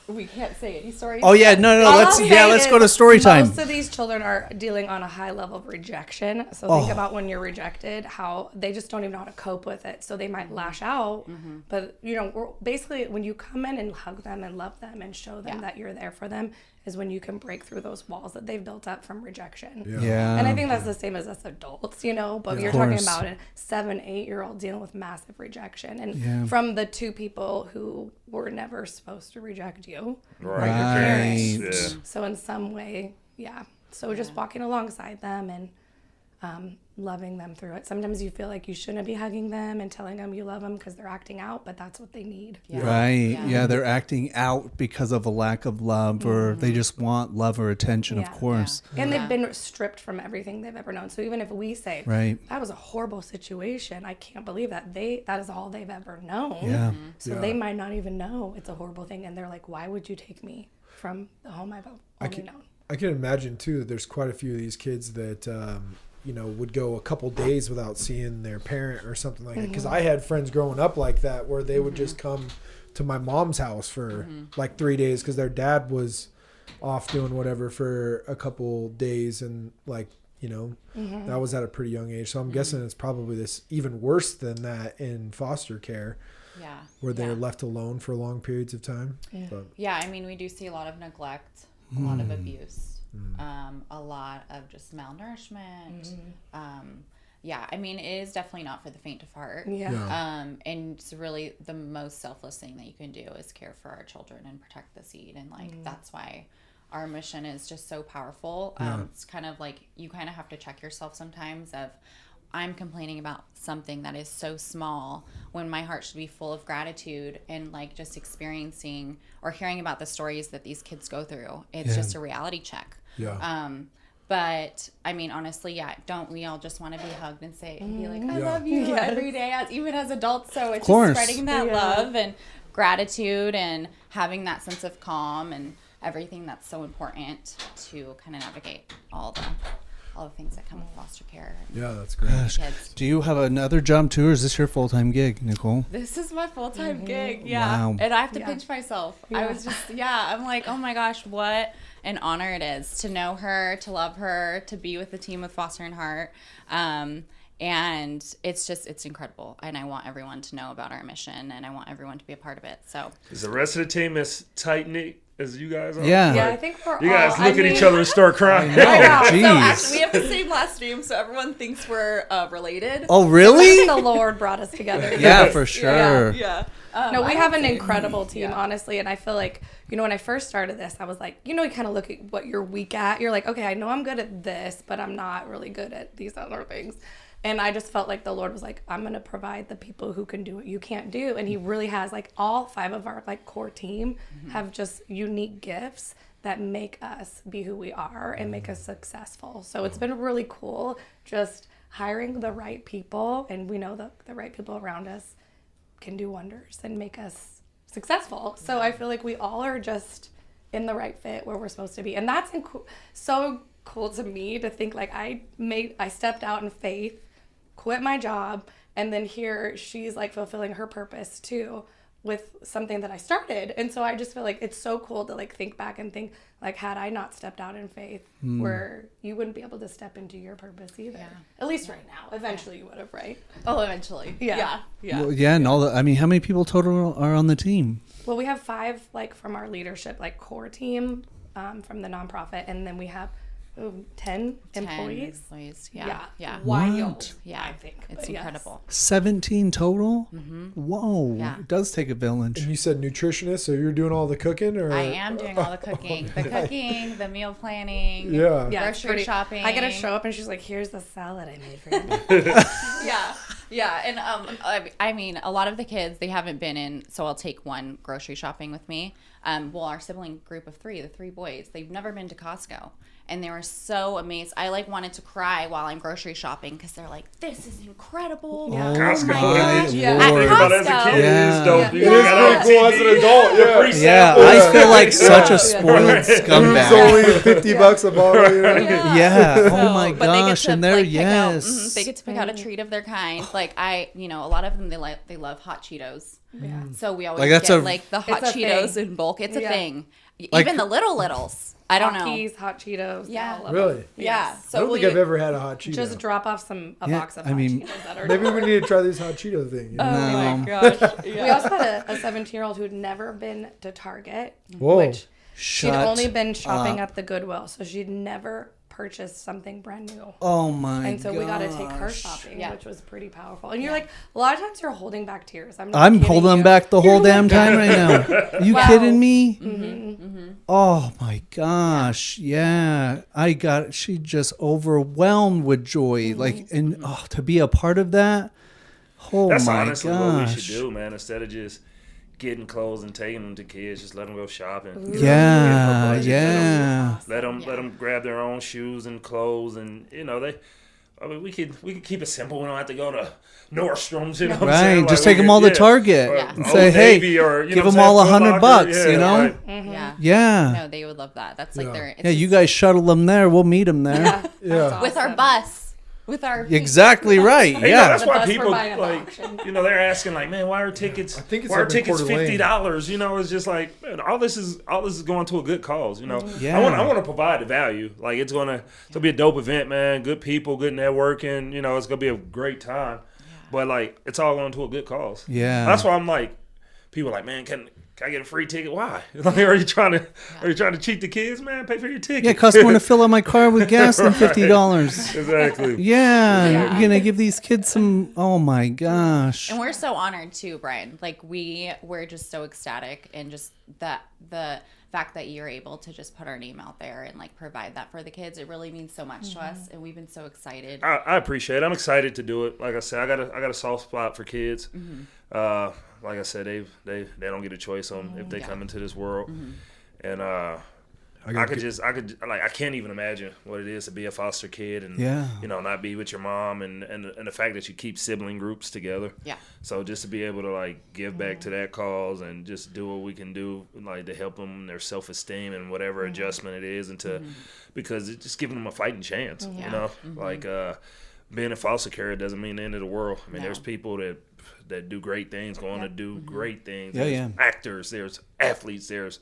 C: We can't say any stories.
D: Oh yeah, no,
A: All
D: let's
A: I'll say
D: let's
A: is
D: go to story time.
A: Most of these children are dealing on a high level of rejection. So think about when you're rejected, how they just don't even know how to cope with it. So they might lash out. But we're basically when you come in and hug them and love them and show them that you're there for them is when you can break through those walls that they've built up from rejection.
D: Yeah.
A: And I think that's the same as us adults, but you're talking about a 7-8-year-old dealing with massive rejection. And from the 2 people who were never supposed to reject you.
E: Right.
A: Your parents.
E: Yeah.
A: So in some way, So just walking alongside them and loving them through it. Sometimes you feel like you shouldn't be hugging them and telling them you love them because they're acting out, but that's what they need.
D: Right. Yeah, they're acting out because of a lack of love or they just want love or attention, of
A: Yeah.
D: course.
A: And they've been stripped from everything they've ever known. So even if we say,
D: Right.
A: that was a horrible situation, I can't believe that that is all they've ever known.
D: Yeah.
A: So they might not even know it's a horrible thing. And they're like, why would you take me from the home I've only known?
B: I can imagine too that there's quite a few of these kids that would go a couple days without seeing their parent or something like that. Because I had friends growing up like that where they would just come to my mom's house for like 3 days because their dad was off doing whatever for a couple days, and like that was at a pretty young age. So I'm guessing it's probably this even worse than that in foster care.
C: Yeah.
B: Where they're left alone for long periods of time.
A: Yeah.
B: But,
C: Yeah, I mean, we do see a lot of neglect, a lot of abuse, a lot of just malnourishment. Yeah, I mean, it is definitely not for the faint of heart.
A: Yeah.
C: And it's really the most selfless thing that you can do is care for our children and protect the seed. And like, that's why our mission is just so powerful. It's kind of like, you kind of have to check yourself sometimes of, I'm complaining about something that is so small when my heart should be full of gratitude and like just experiencing or hearing about the stories that these kids go through. It's just a reality check.
B: yeah.
C: But I mean, honestly, don't we all just want to be hugged and say and be like, I love you every day, even as adults. So it's just spreading that love and gratitude and having that sense of calm and everything that's so important to kind of navigate all the things that come with foster care.
B: Yeah, that's great.
C: Kids.
D: Do you have another job too, or is this your full-time gig, Nicole?
C: This is my full-time gig,
D: Wow.
C: and I have to pinch myself. I was just, I'm like, oh my gosh, what an honor it is to know her, to love her, to be with the team with Foster and Heart. And it's incredible. And I want everyone to know about our mission, and I want everyone to be a part of it. So
E: Is the rest of the team as tight-knit as you guys are?
D: Yeah.
A: Yeah, I think we're
E: You guys
A: all,
E: look at each other and start crying.
C: I know. So
D: Jeez.
C: actually, we have the same last name, so everyone thinks we're related.
D: Oh, really?
A: the Lord brought us together.
D: Yeah, for sure.
C: Yeah.
A: No, we
C: I
A: have
C: would
A: an
C: say-
A: incredible team, honestly. And I feel like, when I first started this, I was like, you kind of look at what you're weak at. You're like, okay, I know I'm good at this, but I'm not really good at these other things. And I just felt like the Lord was like, I'm going to provide the people who can do what you can't do. And he really has, like, all 5 of our, like, core team have just unique gifts that make us be who we are and make us successful. So it's been really cool just hiring the right people. And we know that the right people around us can do wonders and make us successful. So I feel like we all are just in the right fit where we're supposed to be. And that's so cool to me to think like I stepped out in faith, quit my job, and then here she's like fulfilling her purpose too with something that I started. And so I just feel like it's so cool to like think back and think like, had I not stepped out in faith, where you wouldn't be able to step into your purpose either. At least right now. Eventually you would have, right?
C: Oh, eventually.
A: Yeah.
D: Well, yeah, and how many people total are on the team?
A: Well, we have 5 like from our leadership like core team from the nonprofit, and then we have 10 employees.
C: Yeah.
A: Wild.
D: What?
C: Yeah.
A: I think.
C: It's
A: But yes.
C: incredible.
D: 17 total? Whoa.
C: Yeah.
D: It does take a village.
B: And you said nutritionist, so you're doing all the cooking, or
C: I am doing all the cooking. The cooking, the meal planning.
B: Yeah.
A: Yeah, it's
C: Grocery shopping.
A: I gotta show up and she's like, here's the salad I made for you.
C: Yeah. And I mean, a lot of the kids, they haven't been in, so I'll take one grocery shopping with me. Well, our sibling group of 3, the 3 boys, they've never been to Costco. And they were so amazed. I like wanted to cry while I'm grocery shopping because they're like, "This is incredible!"
A: Yeah.
E: Costco.
C: my gosh.
A: Yeah.
C: At
E: Think about it as a
C: Costco.
E: kid.
D: Yeah.
E: It is dope. You
B: It is
E: got on
B: pretty cool as an
E: TV.
B: adult. Yeah.
E: Free
D: Yeah,
E: samples.
D: I feel like such a spoiled
B: It's
D: scumbag.
B: only $50 a bottle. You know?
D: Yeah. Oh
C: So,
D: my
C: but they get
D: gosh.
C: to,
D: And they're,
C: like, pick out-
D: yes.
C: they get to pick out a treat of their kind. Like a lot of them, they love hot Cheetos.
A: Yeah.
C: So we always
D: Like, that's
C: get
D: a-
C: like the hot
A: It's a
C: Cheetos
A: thing.
C: in bulk. It's a
A: Yeah.
C: thing.
D: Like-
C: Even the littles. I don't know.
A: Hotkeys, hot Cheetos.
C: Yeah.
A: all of
B: Really?
A: them.
C: Yeah.
A: Yes.
C: So
B: I don't think I've ever had a hot Cheeto.
A: Just drop off a
D: Yeah,
A: box of
D: I
A: hot
D: mean-
A: Cheetos that are
B: Maybe we need to try this hot Cheeto thing. You know?
C: Oh
D: No.
C: my gosh.
A: We also had a 17-year-old who'd never been to Target,
B: Whoa.
A: which she'd
D: Shut
A: only been shopping
D: up.
A: at the Goodwill, so she'd never purchased something brand new.
D: Oh my
A: And so we got to take her
D: gosh.
A: shopping,
C: Yeah.
A: which was pretty powerful. And you're like, a lot of times you're holding back tears. I'm
D: I'm
A: kidding
D: holding
A: you.
D: back the whole damn time right now. Are you
A: Wow.
D: kidding me?
A: Mm-hmm.
D: Oh my gosh. Yeah. She just overwhelmed with joy.
A: Mm-hmm.
D: Like, and to be a part of that. Oh
E: That's
D: my
E: honestly what we
D: gosh.
E: should do, man. Instead of just getting clothes and taking them to kids, just let them go shopping.
D: Yeah. Yeah.
E: Let them grab their own shoes and clothes, and we could keep it simple. We don't have to go to Nordstrom's, you know what I'm
D: Right.
E: saying?
D: Just
E: Like,
D: take them all to Target
E: or
D: and
E: Old
D: say, hey,
E: Navy, or, you
D: give
E: know
D: them
E: what I'm
D: all
E: saying, Foot
D: $100,
E: Locker.
D: you know?
E: Right.
C: Yeah.
D: Yeah.
C: No, they would love that. That's like
B: Yeah.
C: their. It's
D: Yeah, you
C: just-
D: guys shuttle them there. We'll meet them there.
B: Yeah.
C: with our bus. with our
D: Exactly right.
E: Hey,
D: Yeah.
E: that's
A: The
E: why
A: bus we're
E: people
A: buying at the
E: like,
A: auction.
E: they're asking like, man, why are tickets?
B: I think it's
E: why are
B: up in
E: tickets
B: Coeur d'Alene.
E: $50? It's just like, man, all this is going to a good cause.
D: Yeah.
E: I want to provide the value. Like it's gonna be a dope event, man. Good people, good networking. It's gonna be a great time. But like, it's all going to a good cause.
D: Yeah.
E: That's why I'm like, people are like, man, can I get a free ticket? Why? Like, are you trying to cheat the kids, man? Pay for your ticket.
D: Yeah, it costs more to fill up my car with gas than $50.
E: Exactly.
D: Yeah, you're gonna give these kids some. Oh my gosh.
C: And we're so honored too, Brian. Like we're just so ecstatic, and just that the fact that you're able to just put our name out there and like provide that for the kids, it really means so much to us, and we've been so excited.
E: I appreciate it. I'm excited to do it. Like I said, I got a soft spot for kids. Like I said, they don't get a choice on if they come into this world, and I can't even imagine what it is to be a foster kid and not be with your mom and the fact that you keep sibling groups together.
C: Yeah.
E: So just to be able to like give back to that cause and just do what we can do like to help them their self-esteem and whatever adjustment it is, and to because it's just giving them a fighting chance. Like being a foster care doesn't mean the end of the world. I mean, there's people that do great things, going to do great things. There's actors, there's athletes, there's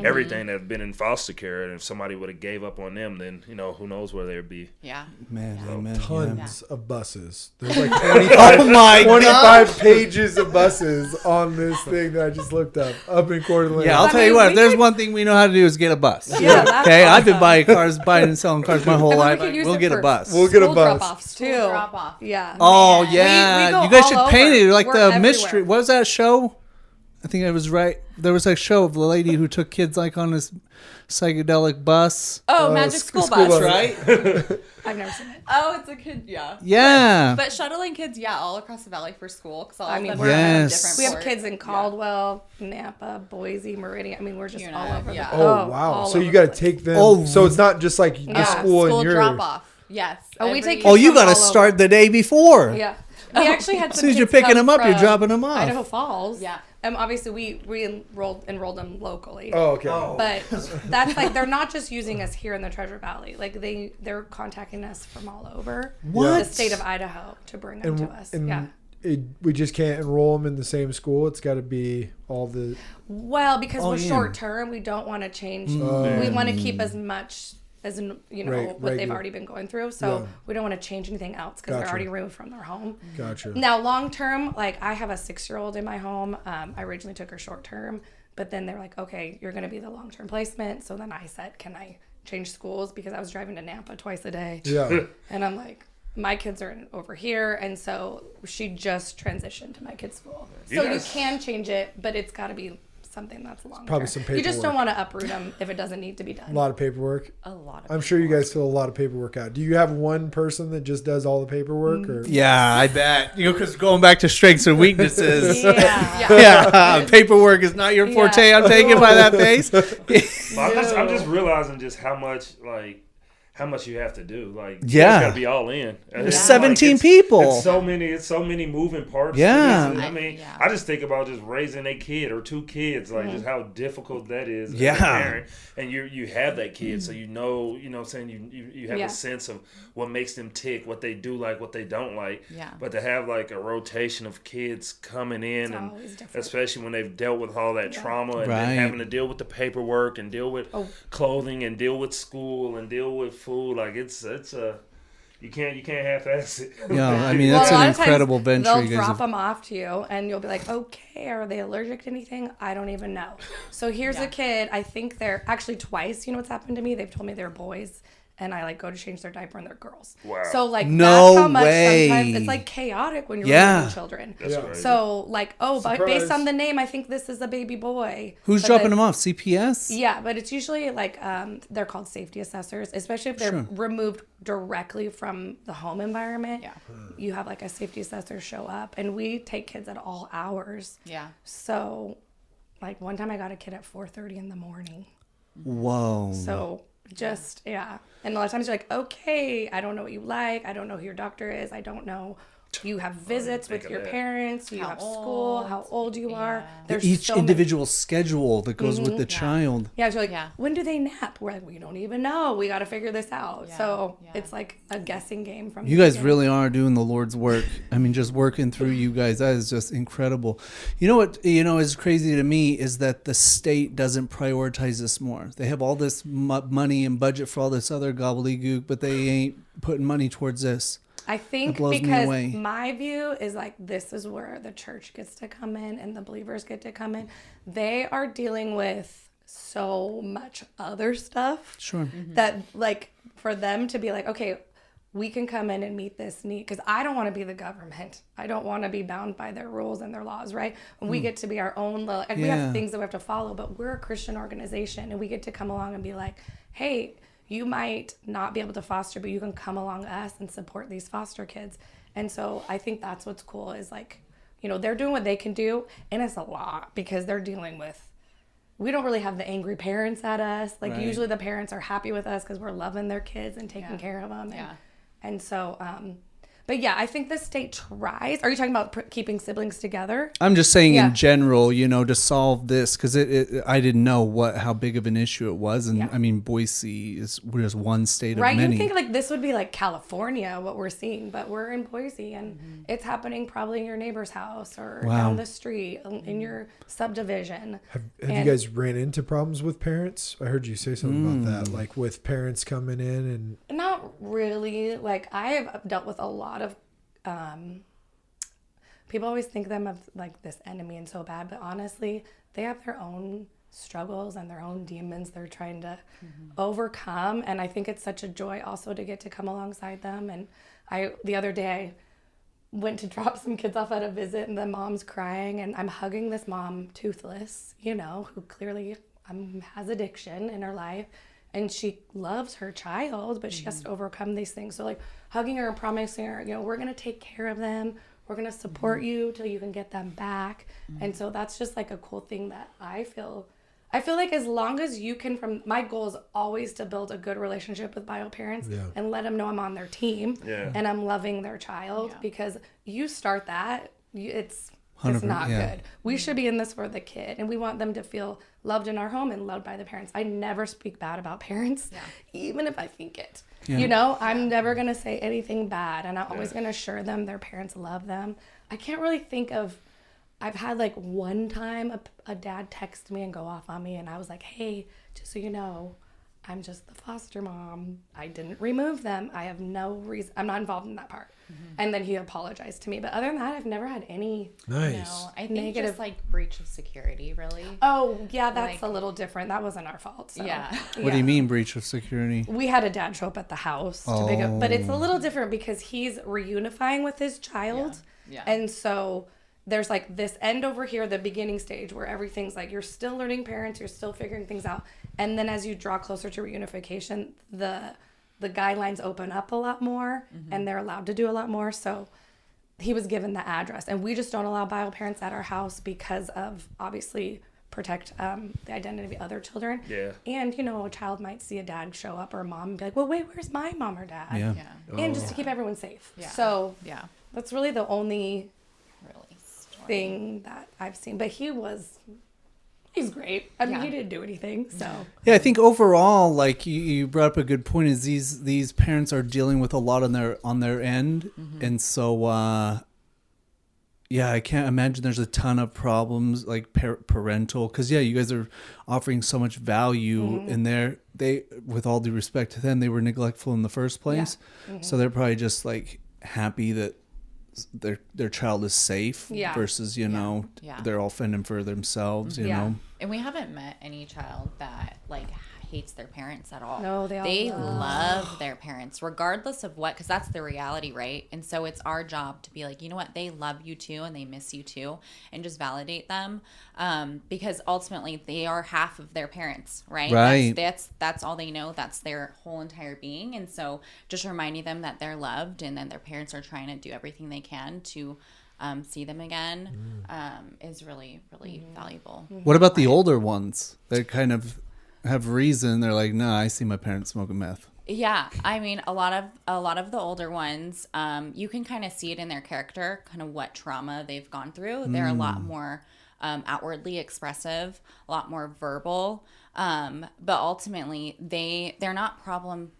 E: everything that have been in foster care. And if somebody would have gave up on them, then who knows where they'd be.
C: Yeah.
D: Man,
B: Tons of buses. There's like 25,
D: Oh my
B: 25 pages of buses on this thing that I just looked up in Coeur d'Alene.
D: Yeah, I'll tell you what. If there's one thing we know how to do is get a bus.
A: Yeah, that's
D: Okay, I've been
A: awesome.
D: buying and selling cars my whole life. We'll get a bus.
B: We'll get a
A: School
B: bus.
A: drop-offs too.
C: School drop-off.
A: Yeah.
D: Oh
C: Man.
D: yeah,
A: We go
D: you guys
A: all
D: should paint
A: over.
D: it like
A: We're
D: the mystery.
A: everywhere.
D: What was that show? I think I was right. There was a show of the lady who took kids like on this psychedelic bus.
C: Oh, Magic School
B: school
C: Bus.
B: bus.
D: Right?
A: I've never seen it.
C: Oh, it's a kid. Yeah.
D: Yeah.
C: But shuttling kids, all across the valley for school, because
A: I mean,
C: of them
A: we're-
C: have
D: Yes.
C: different
A: We have
C: ports.
A: kids in Caldwell, Napa, Boise, Meridian. I mean, we're just all over.
C: Yeah.
B: Oh, wow.
A: all
B: So
A: over
B: you got to
A: the place.
B: take them.
D: Oh.
B: So it's not just like the
A: Yeah.
B: school and your.
C: drop off. Yes.
A: Oh, we take
D: Oh,
A: kids
D: you
A: from
D: got to
A: all
D: start
A: over.
D: the day before.
A: Yeah. We actually had some
D: As soon as you're
A: kids
D: picking
A: come
D: them up, you're
A: from
D: dropping them off.
A: Idaho Falls.
C: Yeah.
A: Obviously, we enrolled them locally.
B: Oh, okay.
A: But that's like they're not just using us here in the Treasure Valley. Like they're contacting us from all over
D: What?
A: the state of Idaho to bring them to us. Yeah.
B: We just can't enroll them in the same school. It's got to be all the.
A: Well, because we're
D: yeah.
A: short term, we don't want to change. We want to keep as much as what they've
B: regular.
A: already been going through. So we don't want to change anything else because they're
B: Gotcha.
A: already removed from their home.
B: Gotcha.
A: Now, long term, like I have a 6-year-old in my home. I originally took her short term, but then they're like, okay, you're going to be the long term placement. So then I said, can I change schools? Because I was driving to Napa twice a day.
B: Yeah.
A: And I'm like, my kids are over here. And so she just transitioned to my kid's school. So you can change it, but it's got to be something that's long
B: Probably
A: term.
B: some
A: You just don't
B: paperwork.
A: want to uproot them if it doesn't need to be done.
B: A lot of paperwork.
C: A lot of
B: I'm sure you guys fill a lot of paperwork out. Do you have one person that just does all the paperwork? Or?
D: Yeah, I bet. Because going back to strengths and weaknesses.
A: Yeah.
D: Yeah, paperwork is not your forte.
A: Yeah.
D: I'm taking by that face.
E: But I'm just realizing just how much you have to do. Like, you
D: Yeah.
E: got to be all in. And
D: There's
E: it's
D: 17
E: it's
D: people.
E: It's so many moving parts. to
D: Yeah.
E: this. I mean, I just think about just raising a kid or 2 kids, like just how difficult that is.
D: Yeah.
E: As a parent. And you have that kid, so you know what I'm saying, you have
A: Yeah.
E: a sense of what makes them tick, what they do like, what they don't like.
C: Yeah.
E: But to have like a rotation of kids coming in,
A: It's
E: and
A: always different.
E: especially when they've dealt with all that trauma and
D: Right.
E: then having to deal with the paperwork and deal with
A: Oh.
E: clothing and deal with school and deal with food, like it's a you can't half-ass it.
D: Yeah, I mean,
A: Well,
D: that's
A: a lot
D: an
A: of times
D: incredible venture
A: They'll
D: you guys
A: drop
D: have.
A: them off to you, and you'll be like, okay, are they allergic to anything? I don't even know. So here's a kid. I think they're actually twice. You know what's happened to me? They've told me they're boys, and I like go to change their diaper, and they're girls.
E: Wow.
A: So like
D: No
A: that's how much
D: way.
A: sometimes it's like chaotic when you're
D: Yeah.
A: raising children.
E: That's
B: Yeah.
E: crazy.
A: So like, but
B: Surprise.
A: based on the name, I think this is a baby boy.
D: Who's
A: But
D: dropping
A: the-
D: them off? CPS?
A: Yeah, but it's usually like they're called safety assessors, especially if they're removed directly from the home environment.
C: Yeah.
A: You have like a safety assessor show up, and we take kids at all hours.
C: Yeah.
A: So, like one time I got a kid at 4:30 in the morning.
D: Whoa.
A: So just and a lot of times you're like, okay, I don't know what you like, I don't know who your doctor is, I don't know You have visits with your parents. You
C: How
A: have school. How old you are. There's
D: Each
A: so many-
D: individual schedule that goes with the child.
A: Yeah, so like,
C: Yeah.
A: when do they nap? We're like, we don't even know. We got to figure this out.
C: Yeah,
A: So
C: yeah.
A: it's like a guessing game from
D: You
A: the
D: guys
A: beginning.
D: really are doing the Lord's work. I mean, just working through you guys. That is just incredible. You know what, is crazy to me is that the state doesn't prioritize this more. They have all this money and budget for all this other gobbledygook, but they ain't putting money towards this.
A: I think
D: blows me
A: because
D: away.
A: my view is like this is where the church gets to come in and the believers get to come in. They are dealing with so much other stuff
D: Sure.
A: that like for them to be like, okay, we can come in and meet this need because I don't want to be the government. I don't want to be bound by their rules and their laws, right? And we get to be our own little, and we
D: Yeah.
A: have things that we have to follow, but we're a Christian organization and we get to come along and be like, hey, you might not be able to foster, but you can come along us and support these foster kids. And so I think that's what's cool is like, they're doing what they can do. And it's a lot because they're dealing with, we don't really have the angry parents at us. Like
D: Right.
A: usually the parents are happy with us because we're loving their kids and taking care of them.
C: Yeah.
A: And so, but yeah, I think the state tries. Are you talking about keeping siblings together?
D: I'm just saying
A: Yeah.
D: in general, to solve this, because I didn't know how big of an issue it was. And
A: Yeah.
D: I mean, Boise is just one state
A: Right,
D: of many.
A: you think like this would be like California, what we're seeing, but we're in Boise and it's happening probably in your neighbor's house or
D: Wow.
A: down the street in your subdivision.
B: Have
A: And-
B: you guys ran into problems with parents? I heard you say something about that, like with parents coming in and
A: Not really. Like I have dealt with a lot of people always think them of like this enemy and so bad, but honestly, they have their own struggles and their own demons they're trying to overcome. And I think it's such a joy also to get to come alongside them. And the other day I went to drop some kids off at a visit and the mom's crying and I'm hugging this mom, toothless, who clearly has addiction in her life. And she loves her child, but she has to overcome these things. So like hugging her and promising her, we're going to take care of them. We're going to support you till you can get them back. And so that's just like a cool thing that I feel like as long as you can, my goal is always to build a good relationship with bio parents and let them know I'm on their team and I'm loving their child because you start that, it's not good. We should be in this for the kid and we want them to feel loved in our home and loved by the parents. I never speak bad about parents, even if I think it. I'm never going to say anything bad and I'm always going to assure them their parents love them. I can't really think of, I've had like one time a dad text me and go off on me and I was like, hey, just so you know, I'm just the foster mom. I didn't remove them. I have no reason. I'm not involved in that part. And then he apologized to me. But other than that, I've never had any.
B: nice.
C: No, I think
A: Negative.
C: just like breach of security, really.
A: Oh, yeah, that's
C: Like-
A: a little different. That wasn't our fault. So.
C: Yeah.
D: What do you mean breach of security?
A: We had a dad show up at the house to pick up, but it's a little different because he's reunifying with his child.
C: Yeah.
A: And so there's like this end over here, the beginning stage where everything's like you're still learning parents, you're still figuring things out. And then as you draw closer to reunification, the guidelines open up a lot more and they're allowed to do a lot more. So he was given the address and we just don't allow bio parents at our house because of obviously protect the identity of other children.
E: Yeah.
A: And, a child might see a dad show up or a mom and be like, well, wait, where's my mom or dad?
D: Yeah.
C: Yeah.
A: And just to keep everyone safe.
C: Yeah.
A: So
C: Yeah.
A: that's really the only
C: Really. Story.
A: thing that I've seen. But he's great. I mean,
C: Yeah.
A: he didn't do anything. So
D: Yeah, I think overall, like you brought up a good point, is these parents are dealing with a lot on their end, and so yeah, I can't imagine there's a ton of problems like parental, because you guys are offering so much value in there. They, with all due respect to them, they were neglectful in the first place, so they're probably just like happy that their child is safe versus
C: Yeah.
D: they're all fending for themselves. You know.
C: And we haven't met any child that like hates their parents at all.
A: No, they all
C: love their parents regardless of what, because that's the reality, right? And so it's our job to be like, you know what, they love you too and they miss you too, and just validate them, because ultimately they are half of their parents, right?
D: Right.
C: That's all they know. That's their whole entire being. And so just reminding them that they're loved and then their parents are trying to do everything they can to see them again is really, really valuable.
D: What about the older ones that kind of have reason? They're like, nah, I see my parents smoking meth.
C: Yeah, I mean, a lot of the older ones, you can kind of see it in their character, kind of what trauma they've gone through. They're a lot more outwardly expressive, a lot more verbal, but ultimately they're not problem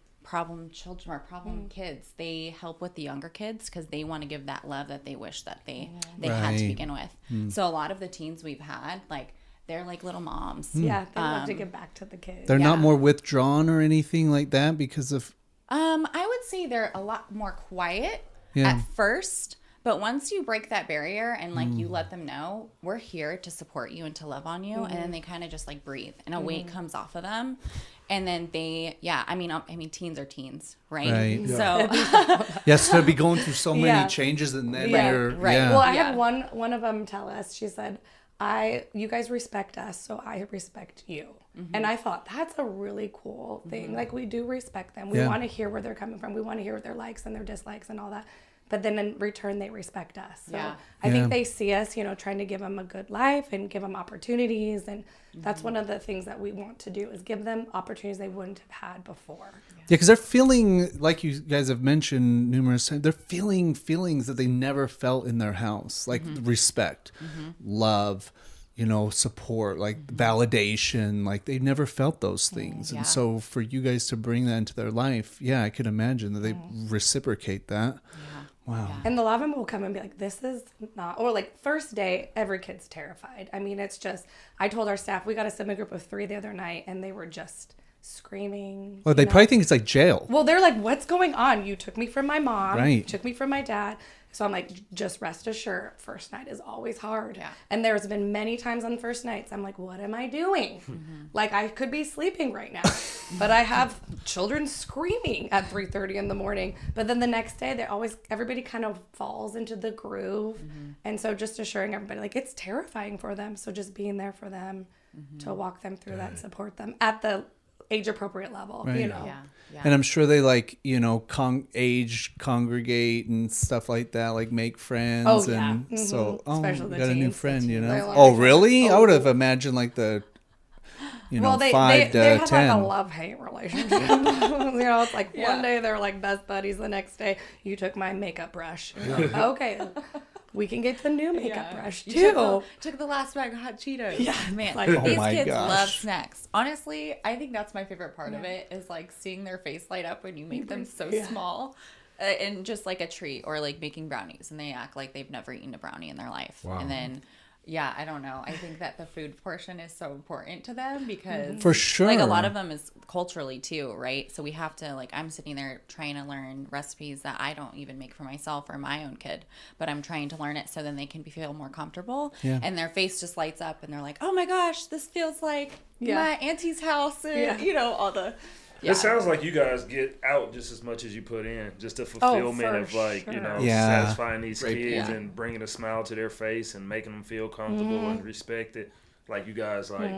C: children or problem kids. They help with the younger kids because they want to give that love that they wish that they had to
D: Right.
C: begin with. So a lot of the teens we've had, like, they're like little moms.
A: Yeah, they love to give back to the kids.
D: They're not
C: Yeah.
D: more withdrawn or anything like that because of
C: I would say they're a lot more quiet
D: Yeah.
C: at first, but once you break that barrier and like you let them know we're here to support you and to love on you, and then they kind of just like breathe and a weight comes off of them, and then I mean teens are teens, right?
D: Right.
C: So
D: yes, they'll be going through so many
A: Yeah.
D: changes and then
A: Yeah,
D: you're
C: right.
D: yeah.
A: Well, I
C: Yeah.
A: had one of them tell us, she said, you guys respect us, so I respect you. And I thought that's a really cool thing. Like, we do respect them. We
D: Yeah.
A: want to hear where they're coming from. We want to hear what their likes and their dislikes and all that. But then in return, they respect us. So
C: Yeah.
A: I
D: Yeah.
A: think they see us, trying to give them a good life and give them opportunities. And that's one of the things that we want to do, is give them opportunities they wouldn't have had before.
D: Yeah, because they're feeling, like you guys have mentioned numerous times, they're feeling feelings that they never felt in their house, like respect, love, support, like validation, like they never felt those things.
C: Yeah.
D: And so for you guys to bring that into their life, I could imagine that they reciprocate that. Wow.
A: And a lot of them will come and be like, this is not, or like first day, every kid's terrified. I mean, it's just, I told our staff, we got a sibling group of 3 the other night, and they were just screaming.
D: Oh, they probably think it's like jail.
A: Well, they're like, what's going on? You took me from my mom.
D: Right.
A: You took me from my dad. So I'm like, just rest assured, first night is always hard.
C: Yeah.
A: And there's been many times on first nights, I'm like, what am I doing? Like, I could be sleeping right now, but I have children screaming at 3:30 in the morning. But then the next day, everybody kind of falls into the groove. And so just assuring everybody, like, it's terrifying for them. So just being there for them to walk them through that and support them at the age appropriate level,
D: Right.
C: yeah.
D: And I'm sure they congregate and stuff like that, like make friends.
A: Oh, yeah.
D: And so,
A: Especially
D: we
A: the
D: got a new
A: teens.
D: friend,
A: They love
D: Oh,
A: each other.
D: really? I would have
A: Oh.
D: imagined like the,
A: Well, they
D: 5 to
A: have
D: 10.
A: like a love-hate relationship. It's like one day they're like best buddies, the next day you took my makeup brush. Okay, we can get the new makeup brush too.
C: You took the last bag of hot Cheetos. Yeah, man.
A: Like,
C: These
D: my
C: kids
D: gosh.
C: love snacks. Honestly, I think that's my favorite part of it, is like seeing their face light up when you make them so small. And just like a treat, or like making brownies, and they act like they've never eaten a brownie in their life.
B: Wow.
C: And then, I don't know. I think that the food portion is so important to them, because
D: For sure.
C: like a lot of them is culturally too, right? So we have to, like, I'm sitting there trying to learn recipes that I don't even make for myself or my own kid, but I'm trying to learn it so then they can feel more comfortable.
D: Yeah.
C: And their face just lights up and they're like, oh my gosh, this feels like
A: Yeah.
C: my auntie's house, and all the.
E: It sounds like you guys get out just as much as you put in, just the fulfillment
A: for
E: of like,
A: sure.
D: Yeah.
E: satisfying these
B: Great
E: kids
C: point.
E: and bringing a smile to their face and making them feel comfortable and respected. Like you guys, like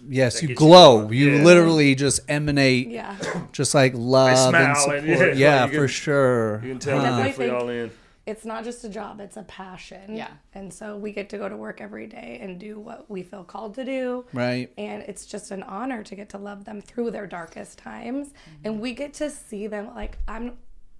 D: Yes,
E: that
D: you
E: gets
D: glow.
E: you-
D: You
E: Yeah.
D: literally just emanate
A: Yeah.
D: just like love and
E: smile and-
D: support.
E: yeah,
D: Yeah,
E: you
D: for
E: can-
D: sure.
E: you can tell
A: I
E: they're
A: definitely
E: definitely
A: think-
E: all in.
A: It's not just a job, it's a passion.
C: Yeah.
A: And so we get to go to work every day and do what we feel called to do.
D: Right.
A: And it's just an honor to get to love them through their darkest times. And we get to see them, like, I'm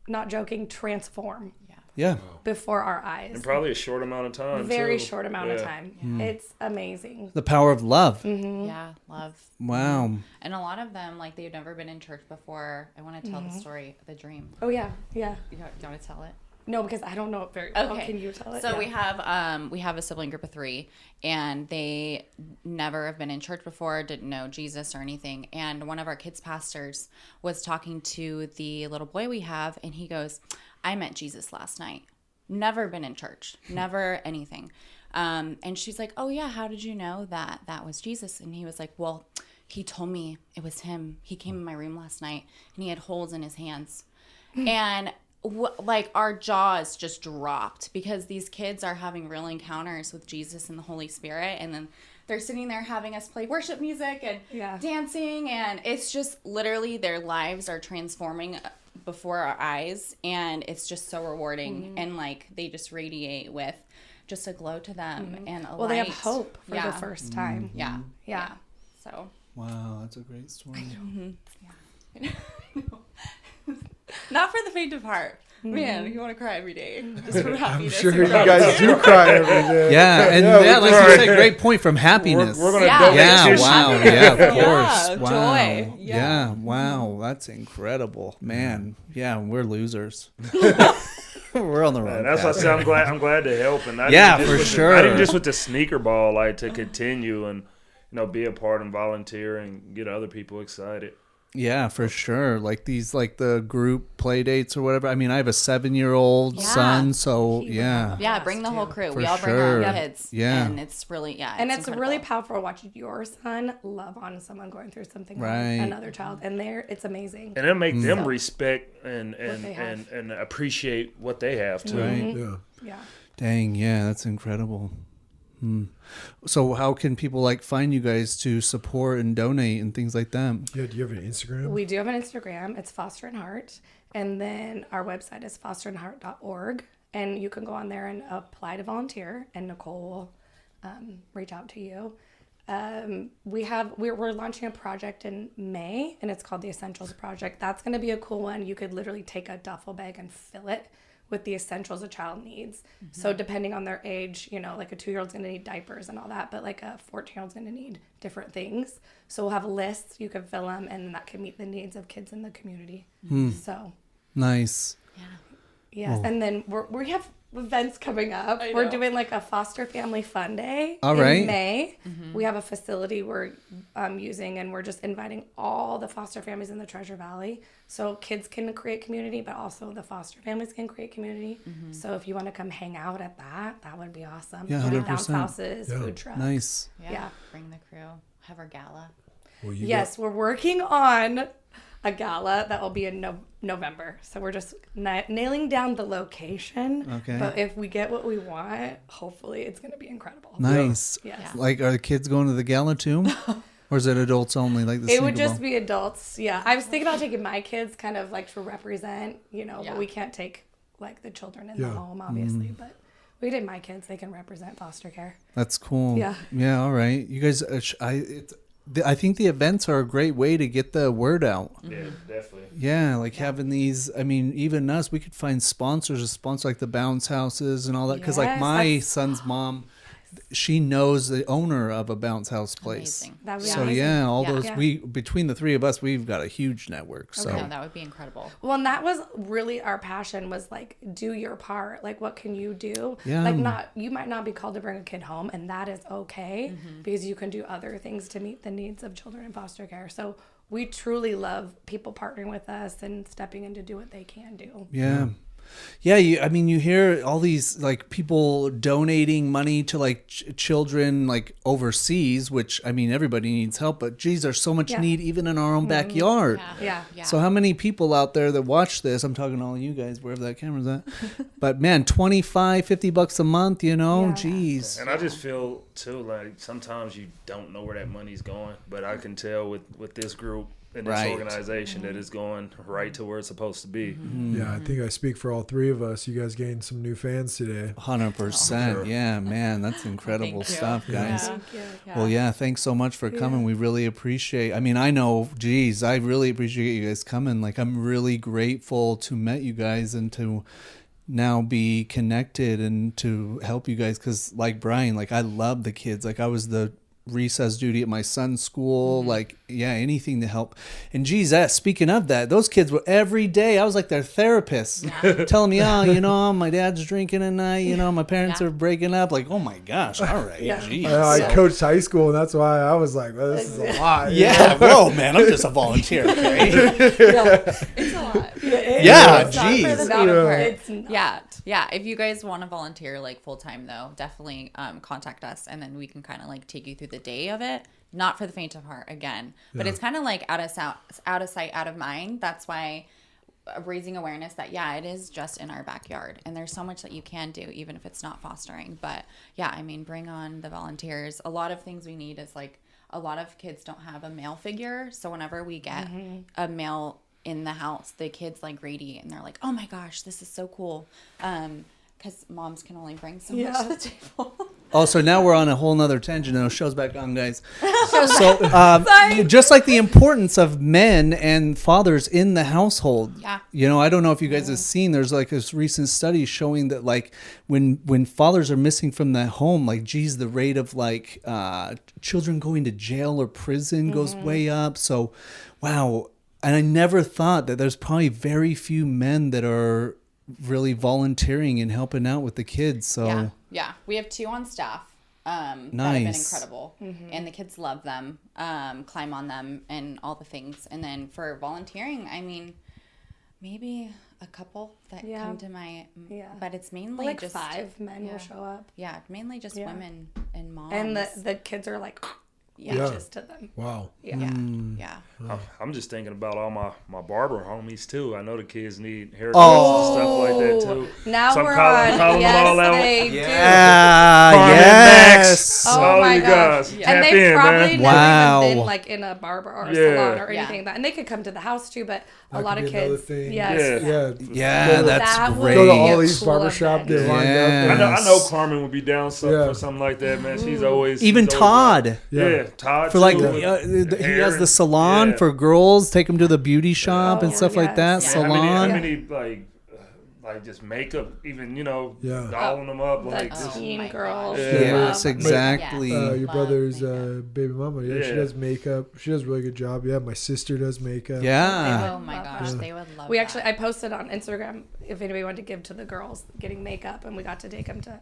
A: not joking, transform
D: Yeah.
A: before our eyes.
E: In probably a short amount of time.
A: Very
E: too.
A: short amount of
E: Yeah.
A: time. It's amazing.
D: The power of love.
C: Yeah, love.
D: Wow.
C: And a lot of them, like, they've never been in church before. I want to tell the story, the dream.
A: Oh, yeah. Yeah.
C: You want to tell it?
A: No, because I don't know it very well.
C: Okay.
A: Can you tell it?
C: So
A: Yeah.
C: we have a sibling group of 3, and they never have been in church before, didn't know Jesus or anything. And one of our kids' pastors was talking to the little boy we have, and he goes, I met Jesus last night. Never been in church, never anything. And she's like, oh yeah, how did you know that was Jesus? And he was like, well, he told me it was him. He came in my room last night, and he had holes in his hands. And like our jaws just dropped, because these kids are having real encounters with Jesus and the Holy Spirit, and then they're sitting there having us play worship music and dancing, and it's just literally their lives are transforming before our eyes, and it's just so rewarding. And like they just radiate with just a glow to them and a
A: Well, they have
C: light.
A: hope for the first time.
C: Yeah.
A: Yeah.
C: So
D: Wow, that's a great story.
C: Not for the faint of heart. Man, you want to cry every day just from
B: I'm
C: happiness.
B: sure
C: and
B: you guys do cry every day.
D: Yeah, and
B: Yeah,
D: like you said, great point from happiness.
E: We're gonna
C: Yeah.
E: donate
D: Yeah,
E: this.
D: wow, yeah, of
C: Yeah,
D: course. Wow.
C: joy.
D: Yeah, wow, that's incredible. Man, yeah, we're losers. We're on the wrong
E: And that's why I
D: path.
E: say I'm glad to help, and not
D: Yeah,
E: even just
D: for
E: with
D: sure.
E: not even just with the sneaker ball, like to continue and be a part and volunteer and get other people excited.
D: Yeah, for sure. Like these, like the group play dates or whatever. I mean, I have a 7-year-old
C: Yeah.
D: son, so
A: He would
D: yeah.
A: love
C: Yeah,
A: us,
C: bring the
A: too.
C: whole crew.
D: For
C: We all bring our
D: sure.
C: own kids.
D: Yeah.
C: And it's really,
A: And it's really
C: incredible.
A: powerful watching your son love on someone going through something
D: Right.
A: on another child. And it's amazing.
E: And it'll make them
A: So-
E: respect and
A: they have.
E: and appreciate what they have too.
D: Right.
B: Yeah.
A: Yeah.
D: Dang, yeah, that's incredible. So how can people like find you guys to support and donate and things like that?
B: Yeah, do you have an Instagram?
A: We do have an Instagram. It's Foster and Heart. And then our website is fosterandheart.org. And you can go on there and apply to volunteer. And Nicole will reach out to you. We're launching a project in May, and it's called the Essentials Project. That's going to be a cool one. You could literally take a duffel bag and fill it with the essentials a child needs. So depending on their age, like a 2-year-old's going to need diapers and all that, but like a 14-year-old's going to need different things. So we'll have lists, you can fill them, and that can meet the needs of kids in the community. So
D: Nice.
A: yes, and then we have events coming up. We're doing like a foster family fun day
D: All
A: in
D: right.
A: May. We have a facility we're using, and we're just inviting all the foster families in the Treasure Valley. So kids can create community, but also the foster families can create community. So if you want to come hang out at that would be awesome.
D: Yeah,
A: We'll do bounce
D: 100%.
A: houses,
B: Yeah.
A: food trucks.
D: Nice.
C: Yeah.
A: Yeah.
C: Bring the crew. Have our gala.
B: Well, you
A: Yes, we're working on a gala that will be in November. So we're just nailing down the location.
D: Okay.
A: But if we get what we want, hopefully it's going to be incredible.
D: Nice.
A: Yes.
D: Like, are the kids going to the gala too? Or is it adults only? Like the
A: It would
D: single
A: just be adults. Yeah. I was thinking about taking my kids kind of like to represent, but we can't take like the children in the
B: Yeah.
A: home, obviously. But we did my kids. They can represent foster care.
D: That's cool.
A: Yeah.
D: Yeah. All right. You guys, I think the events are a great way to get the word out.
E: Yeah, definitely.
D: Yeah, like having these. I mean, even us, we could find sponsors to sponsor like the bounce houses and all that. Because like
A: Yes,
D: my
A: that's-
D: son's mom, she knows the owner of a bounce house place.
C: Amazing.
A: That would be
D: So
A: amazing.
D: yeah, all
C: Yeah.
D: those
A: Yeah.
D: between the three of us, we've got a huge network. So
C: No, that would be incredible.
A: Well, and that was really our passion, was like, do your part. Like, what can you do?
D: Yeah.
A: Like, you might not be called to bring a kid home, and that is okay,
C: Mm-hmm.
A: because you can do other things to meet the needs of children in foster care. So we truly love people partnering with us and stepping in to do what they can do.
D: yeah. Yeah, I mean, you hear all these like people donating money to like children like overseas, which I mean, everybody needs help, but geez, there's so much
A: Yeah.
D: need even in our own backyard.
A: Yeah.
D: So how many people out there that watch this, I'm talking to all you guys, wherever that camera's at, but man, $25-$50 a month,
A: Yeah.
D: geez.
E: And I just feel too like sometimes you don't know where that money's going, but I can tell with this group and this
D: Right.
E: organization that it's going right to where it's supposed to be.
B: Yeah, I think I speak for all three of us. You guys gained some new fans today.
D: 100%.
E: Sure.
D: Yeah, man, that's incredible
C: Thank you.
D: stuff, guys.
A: Thank you.
D: Well, yeah, thanks so much for coming. We really appreciate. I mean, I know, geez, I really appreciate you guys coming. Like, I'm really grateful to met you guys and to now be connected and to help you guys. Because, like Brian, like I love the kids. Like I was the recess duty at my son's school, like anything to help. And geez, speaking of that, those kids were every day, I was like their therapist, telling me, my dad's drinking at night, my parents are breaking up, like, oh my gosh, all right. Geez.
B: I coached high school, and that's why I was like, well, this is a lot.
D: Yeah, whoa, man, I'm just a volunteer, okay?
C: It's a lot.
D: Yeah,
A: It's not for the
D: geez.
A: faint of heart.
B: Yeah.
A: It's not.
C: Yeah. If you guys want to volunteer like full time though, definitely contact us, and then we can kind of like take you through the day of it. Not for the faint of heart again, but it's kind of like out of sight, out of mind. That's why raising awareness that it is just in our backyard, and there's so much that you can do even if it's not fostering. But yeah, I mean, bring on the volunteers. A lot of things we need is like a lot of kids don't have a male figure, so whenever we get a male in the house, the kids like radiate and they're like, oh my gosh, this is so cool, because moms can only bring so much to the table.
D: Oh, so now we're on a whole nother tangent. And the show's back on, guys. So, just like the importance of men and fathers in the household.
C: Yeah.
D: You know, I don't know if you guys have seen. There's like this recent study showing that like when fathers are missing from the home, like geez, the rate of like children going to jail or prison goes way up. So, wow. And I never thought that there's probably very few men that are really volunteering and helping out with the kids. So
C: yeah, we have 2 on staff that have been
D: Nice.
C: incredible, and the kids love them, climb on them and all the things. And then for volunteering, I mean, maybe a couple that come to my but it's mainly
A: like
C: just
A: 5 men will show up,
C: mainly just women and moms,
A: and the kids are like just to them.
B: Wow.
C: yeah.
E: I'm just thinking about all my barber homies too. I know the kids need haircuts
D: Oh.
E: and stuff like that too.
A: Now
E: So I'm
A: we're
E: calling
A: on.
E: them
A: Yes,
E: all out.
A: they do.
E: Carmen,
D: yes.
E: Max,
A: Oh
E: all
A: my
E: you
A: gosh.
E: guys.
A: And
E: Tap
A: they've
E: in,
A: probably
E: man.
A: never
D: Wow.
A: even been like in a barber or a
E: Yeah.
A: salon or
C: Yeah.
A: anything like that. And they could come to the house too, but a
B: That
A: lot
B: could
A: of
B: be another
A: kids.
B: thing.
A: Yes.
E: Yeah.
D: Yeah, that's
A: That would
D: great.
B: Go to
A: be a
B: Ollie's
A: cool
B: barbershop.
A: event.
B: Get lined
D: Yeah.
B: up.
E: I know Carmen would be down for something like that, man. She's always
D: Even
E: she's always
D: Todd.
E: Yeah, Todd
D: For like,
E: too,
D: he
E: hair
D: has the
E: and-
D: salon
E: yeah.
D: for girls. Take them to the beauty shop and
A: Oh,
D: stuff like that.
A: yes.
E: Yeah,
D: Salon.
E: How many like just makeup, even
B: Yeah.
E: dolling them up like
A: The
E: just,
A: teen
C: my
A: girls.
C: gosh.
E: Yeah.
D: Yes,
A: love
D: exactly.
C: Yeah.
B: Your
C: Love
B: brother's
C: makeup.
B: baby mama. Yeah, she
E: Yeah.
B: does makeup. She does a really good job. Yeah, my sister does makeup.
D: Yeah.
C: Oh my
A: Love
C: gosh,
A: that.
C: they would love
A: We
C: that.
A: actually, I posted on Instagram if anybody wanted to give to the girls getting makeup, and we got to take them to,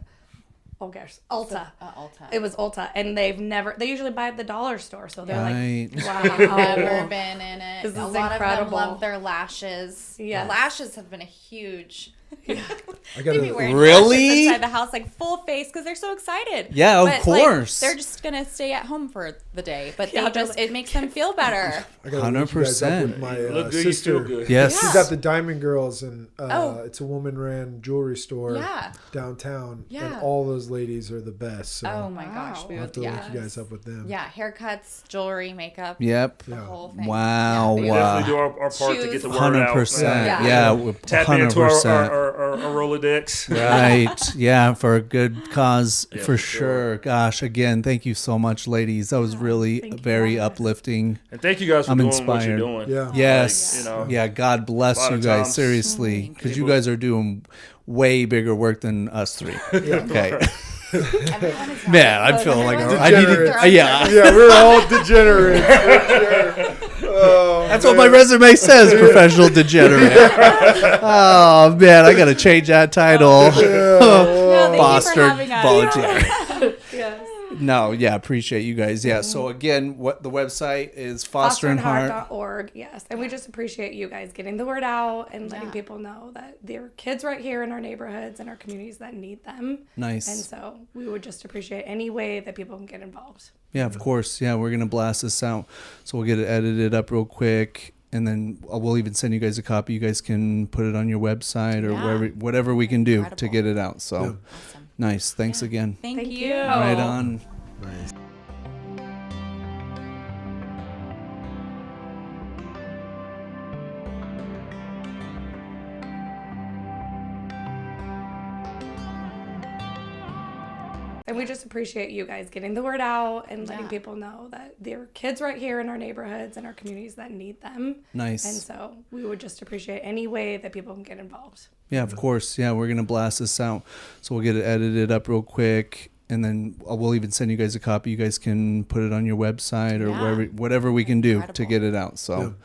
A: oh gosh, Ulta.
C: Ulta.
A: It was Ulta, and they usually buy at the dollar store, so they're
D: Right.
A: like, wow.
C: Never been in it.
A: This
C: A
A: is
C: lot
A: incredible.
C: of them love their lashes.
A: Yes.
C: Lashes have been a huge.
B: I
C: They
B: gotta.
C: be wearing
D: Really?
C: lashes inside the house, like full face, because they're so excited.
D: Yeah, of
C: But,
D: course.
C: they're just gonna stay at home for the day, but
A: Yeah,
C: they
A: they're
C: just
A: like,
C: it makes them feel better.
B: I gotta link you guys up
D: 100%.
B: with my
E: you look good, you
B: sister.
E: feel good.
D: Yes.
B: She's got the Diamond Girls, and
C: Oh.
B: it's a woman-ran jewelry store
C: Yeah.
B: downtown,
C: Yeah.
B: and all those ladies are the best. So
C: Oh my gosh,
A: Wow.
C: we
B: I'll have
C: would
B: to link
C: yeah.
B: you guys up with them.
C: Yeah, haircuts, jewelry, makeup,
D: Yep.
C: the
B: Yeah.
C: whole thing.
D: Wow.
C: Yeah,
E: We
C: they-
E: definitely do our part to get
C: Shoes.
E: the word out.
D: 100%.
C: Yeah.
D: Yeah.
E: Tap into
D: 100%.
E: our Rolodex.
D: Right. Yeah, for a good cause,
E: Yeah,
D: for
E: for
D: sure.
E: sure.
D: Gosh, again, thank you so much, ladies. That was really
A: thank you,
D: very
A: guys.
D: uplifting.
E: And thank you guys for
D: I'm
E: doing what you're
D: inspired.
E: doing.
B: Yeah.
D: Yes.
E: Like, you know,
D: Yeah, God bless
E: a lot
D: you
E: of
D: guys,
E: times-
D: seriously, because you
E: People-
D: guys are doing way bigger work than us three. Okay.
C: Everyone is
D: Man, I'm feeling like
C: everyone's
D: I need
B: Degenerates.
D: to, yeah.
B: Yeah, we're all degenerates. For sure. Oh,
D: That's what my resume says, professional degenerate. Oh man, I gotta change that title.
C: No, thank you for
D: Fostered
C: having us.
D: volunteer.
A: Yes.
D: No, yeah, appreciate you guys. Yeah. So again, what the website is fosterandheart.
A: Fosterandheart.org. Yes. And we just appreciate you guys getting the word out and letting
C: Yeah.
A: people know that there are kids right here in our neighborhoods and our communities that need them.
D: Nice.
A: And so we would just appreciate any way that people can get involved.
D: Yeah, of course. Yeah, we're gonna blast this out, so we'll get it edited up real quick, and then we'll even send you guys a copy. You guys can put it on your website or
C: Yeah.
D: whatever we can do to
C: Incredible.
D: get it out. So
B: Yeah.
C: Awesome.
D: nice. Thanks again.
C: Thank
A: Thank
C: you.
A: you.
D: Right on.
B: Nice.
A: And we just appreciate you guys getting the word out and letting
C: Yeah.
A: people know that there are kids right here in our neighborhoods and our communities that need them.
D: Nice.
A: And so we would just appreciate any way that people can get involved.
D: Yeah, of course. Yeah, we're gonna blast this out, so we'll get it edited up real quick, and then we'll even send you guys a copy. You guys can put it on your website or
C: Yeah.
D: whatever we can do to
C: Incredible.
D: get it out. So
C: Awesome.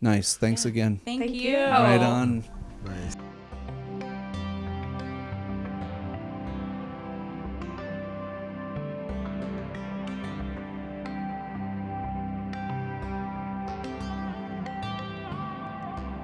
D: nice. Thanks again.
C: Thank
A: Thank
C: you.
A: you.
D: Right on.
B: Nice.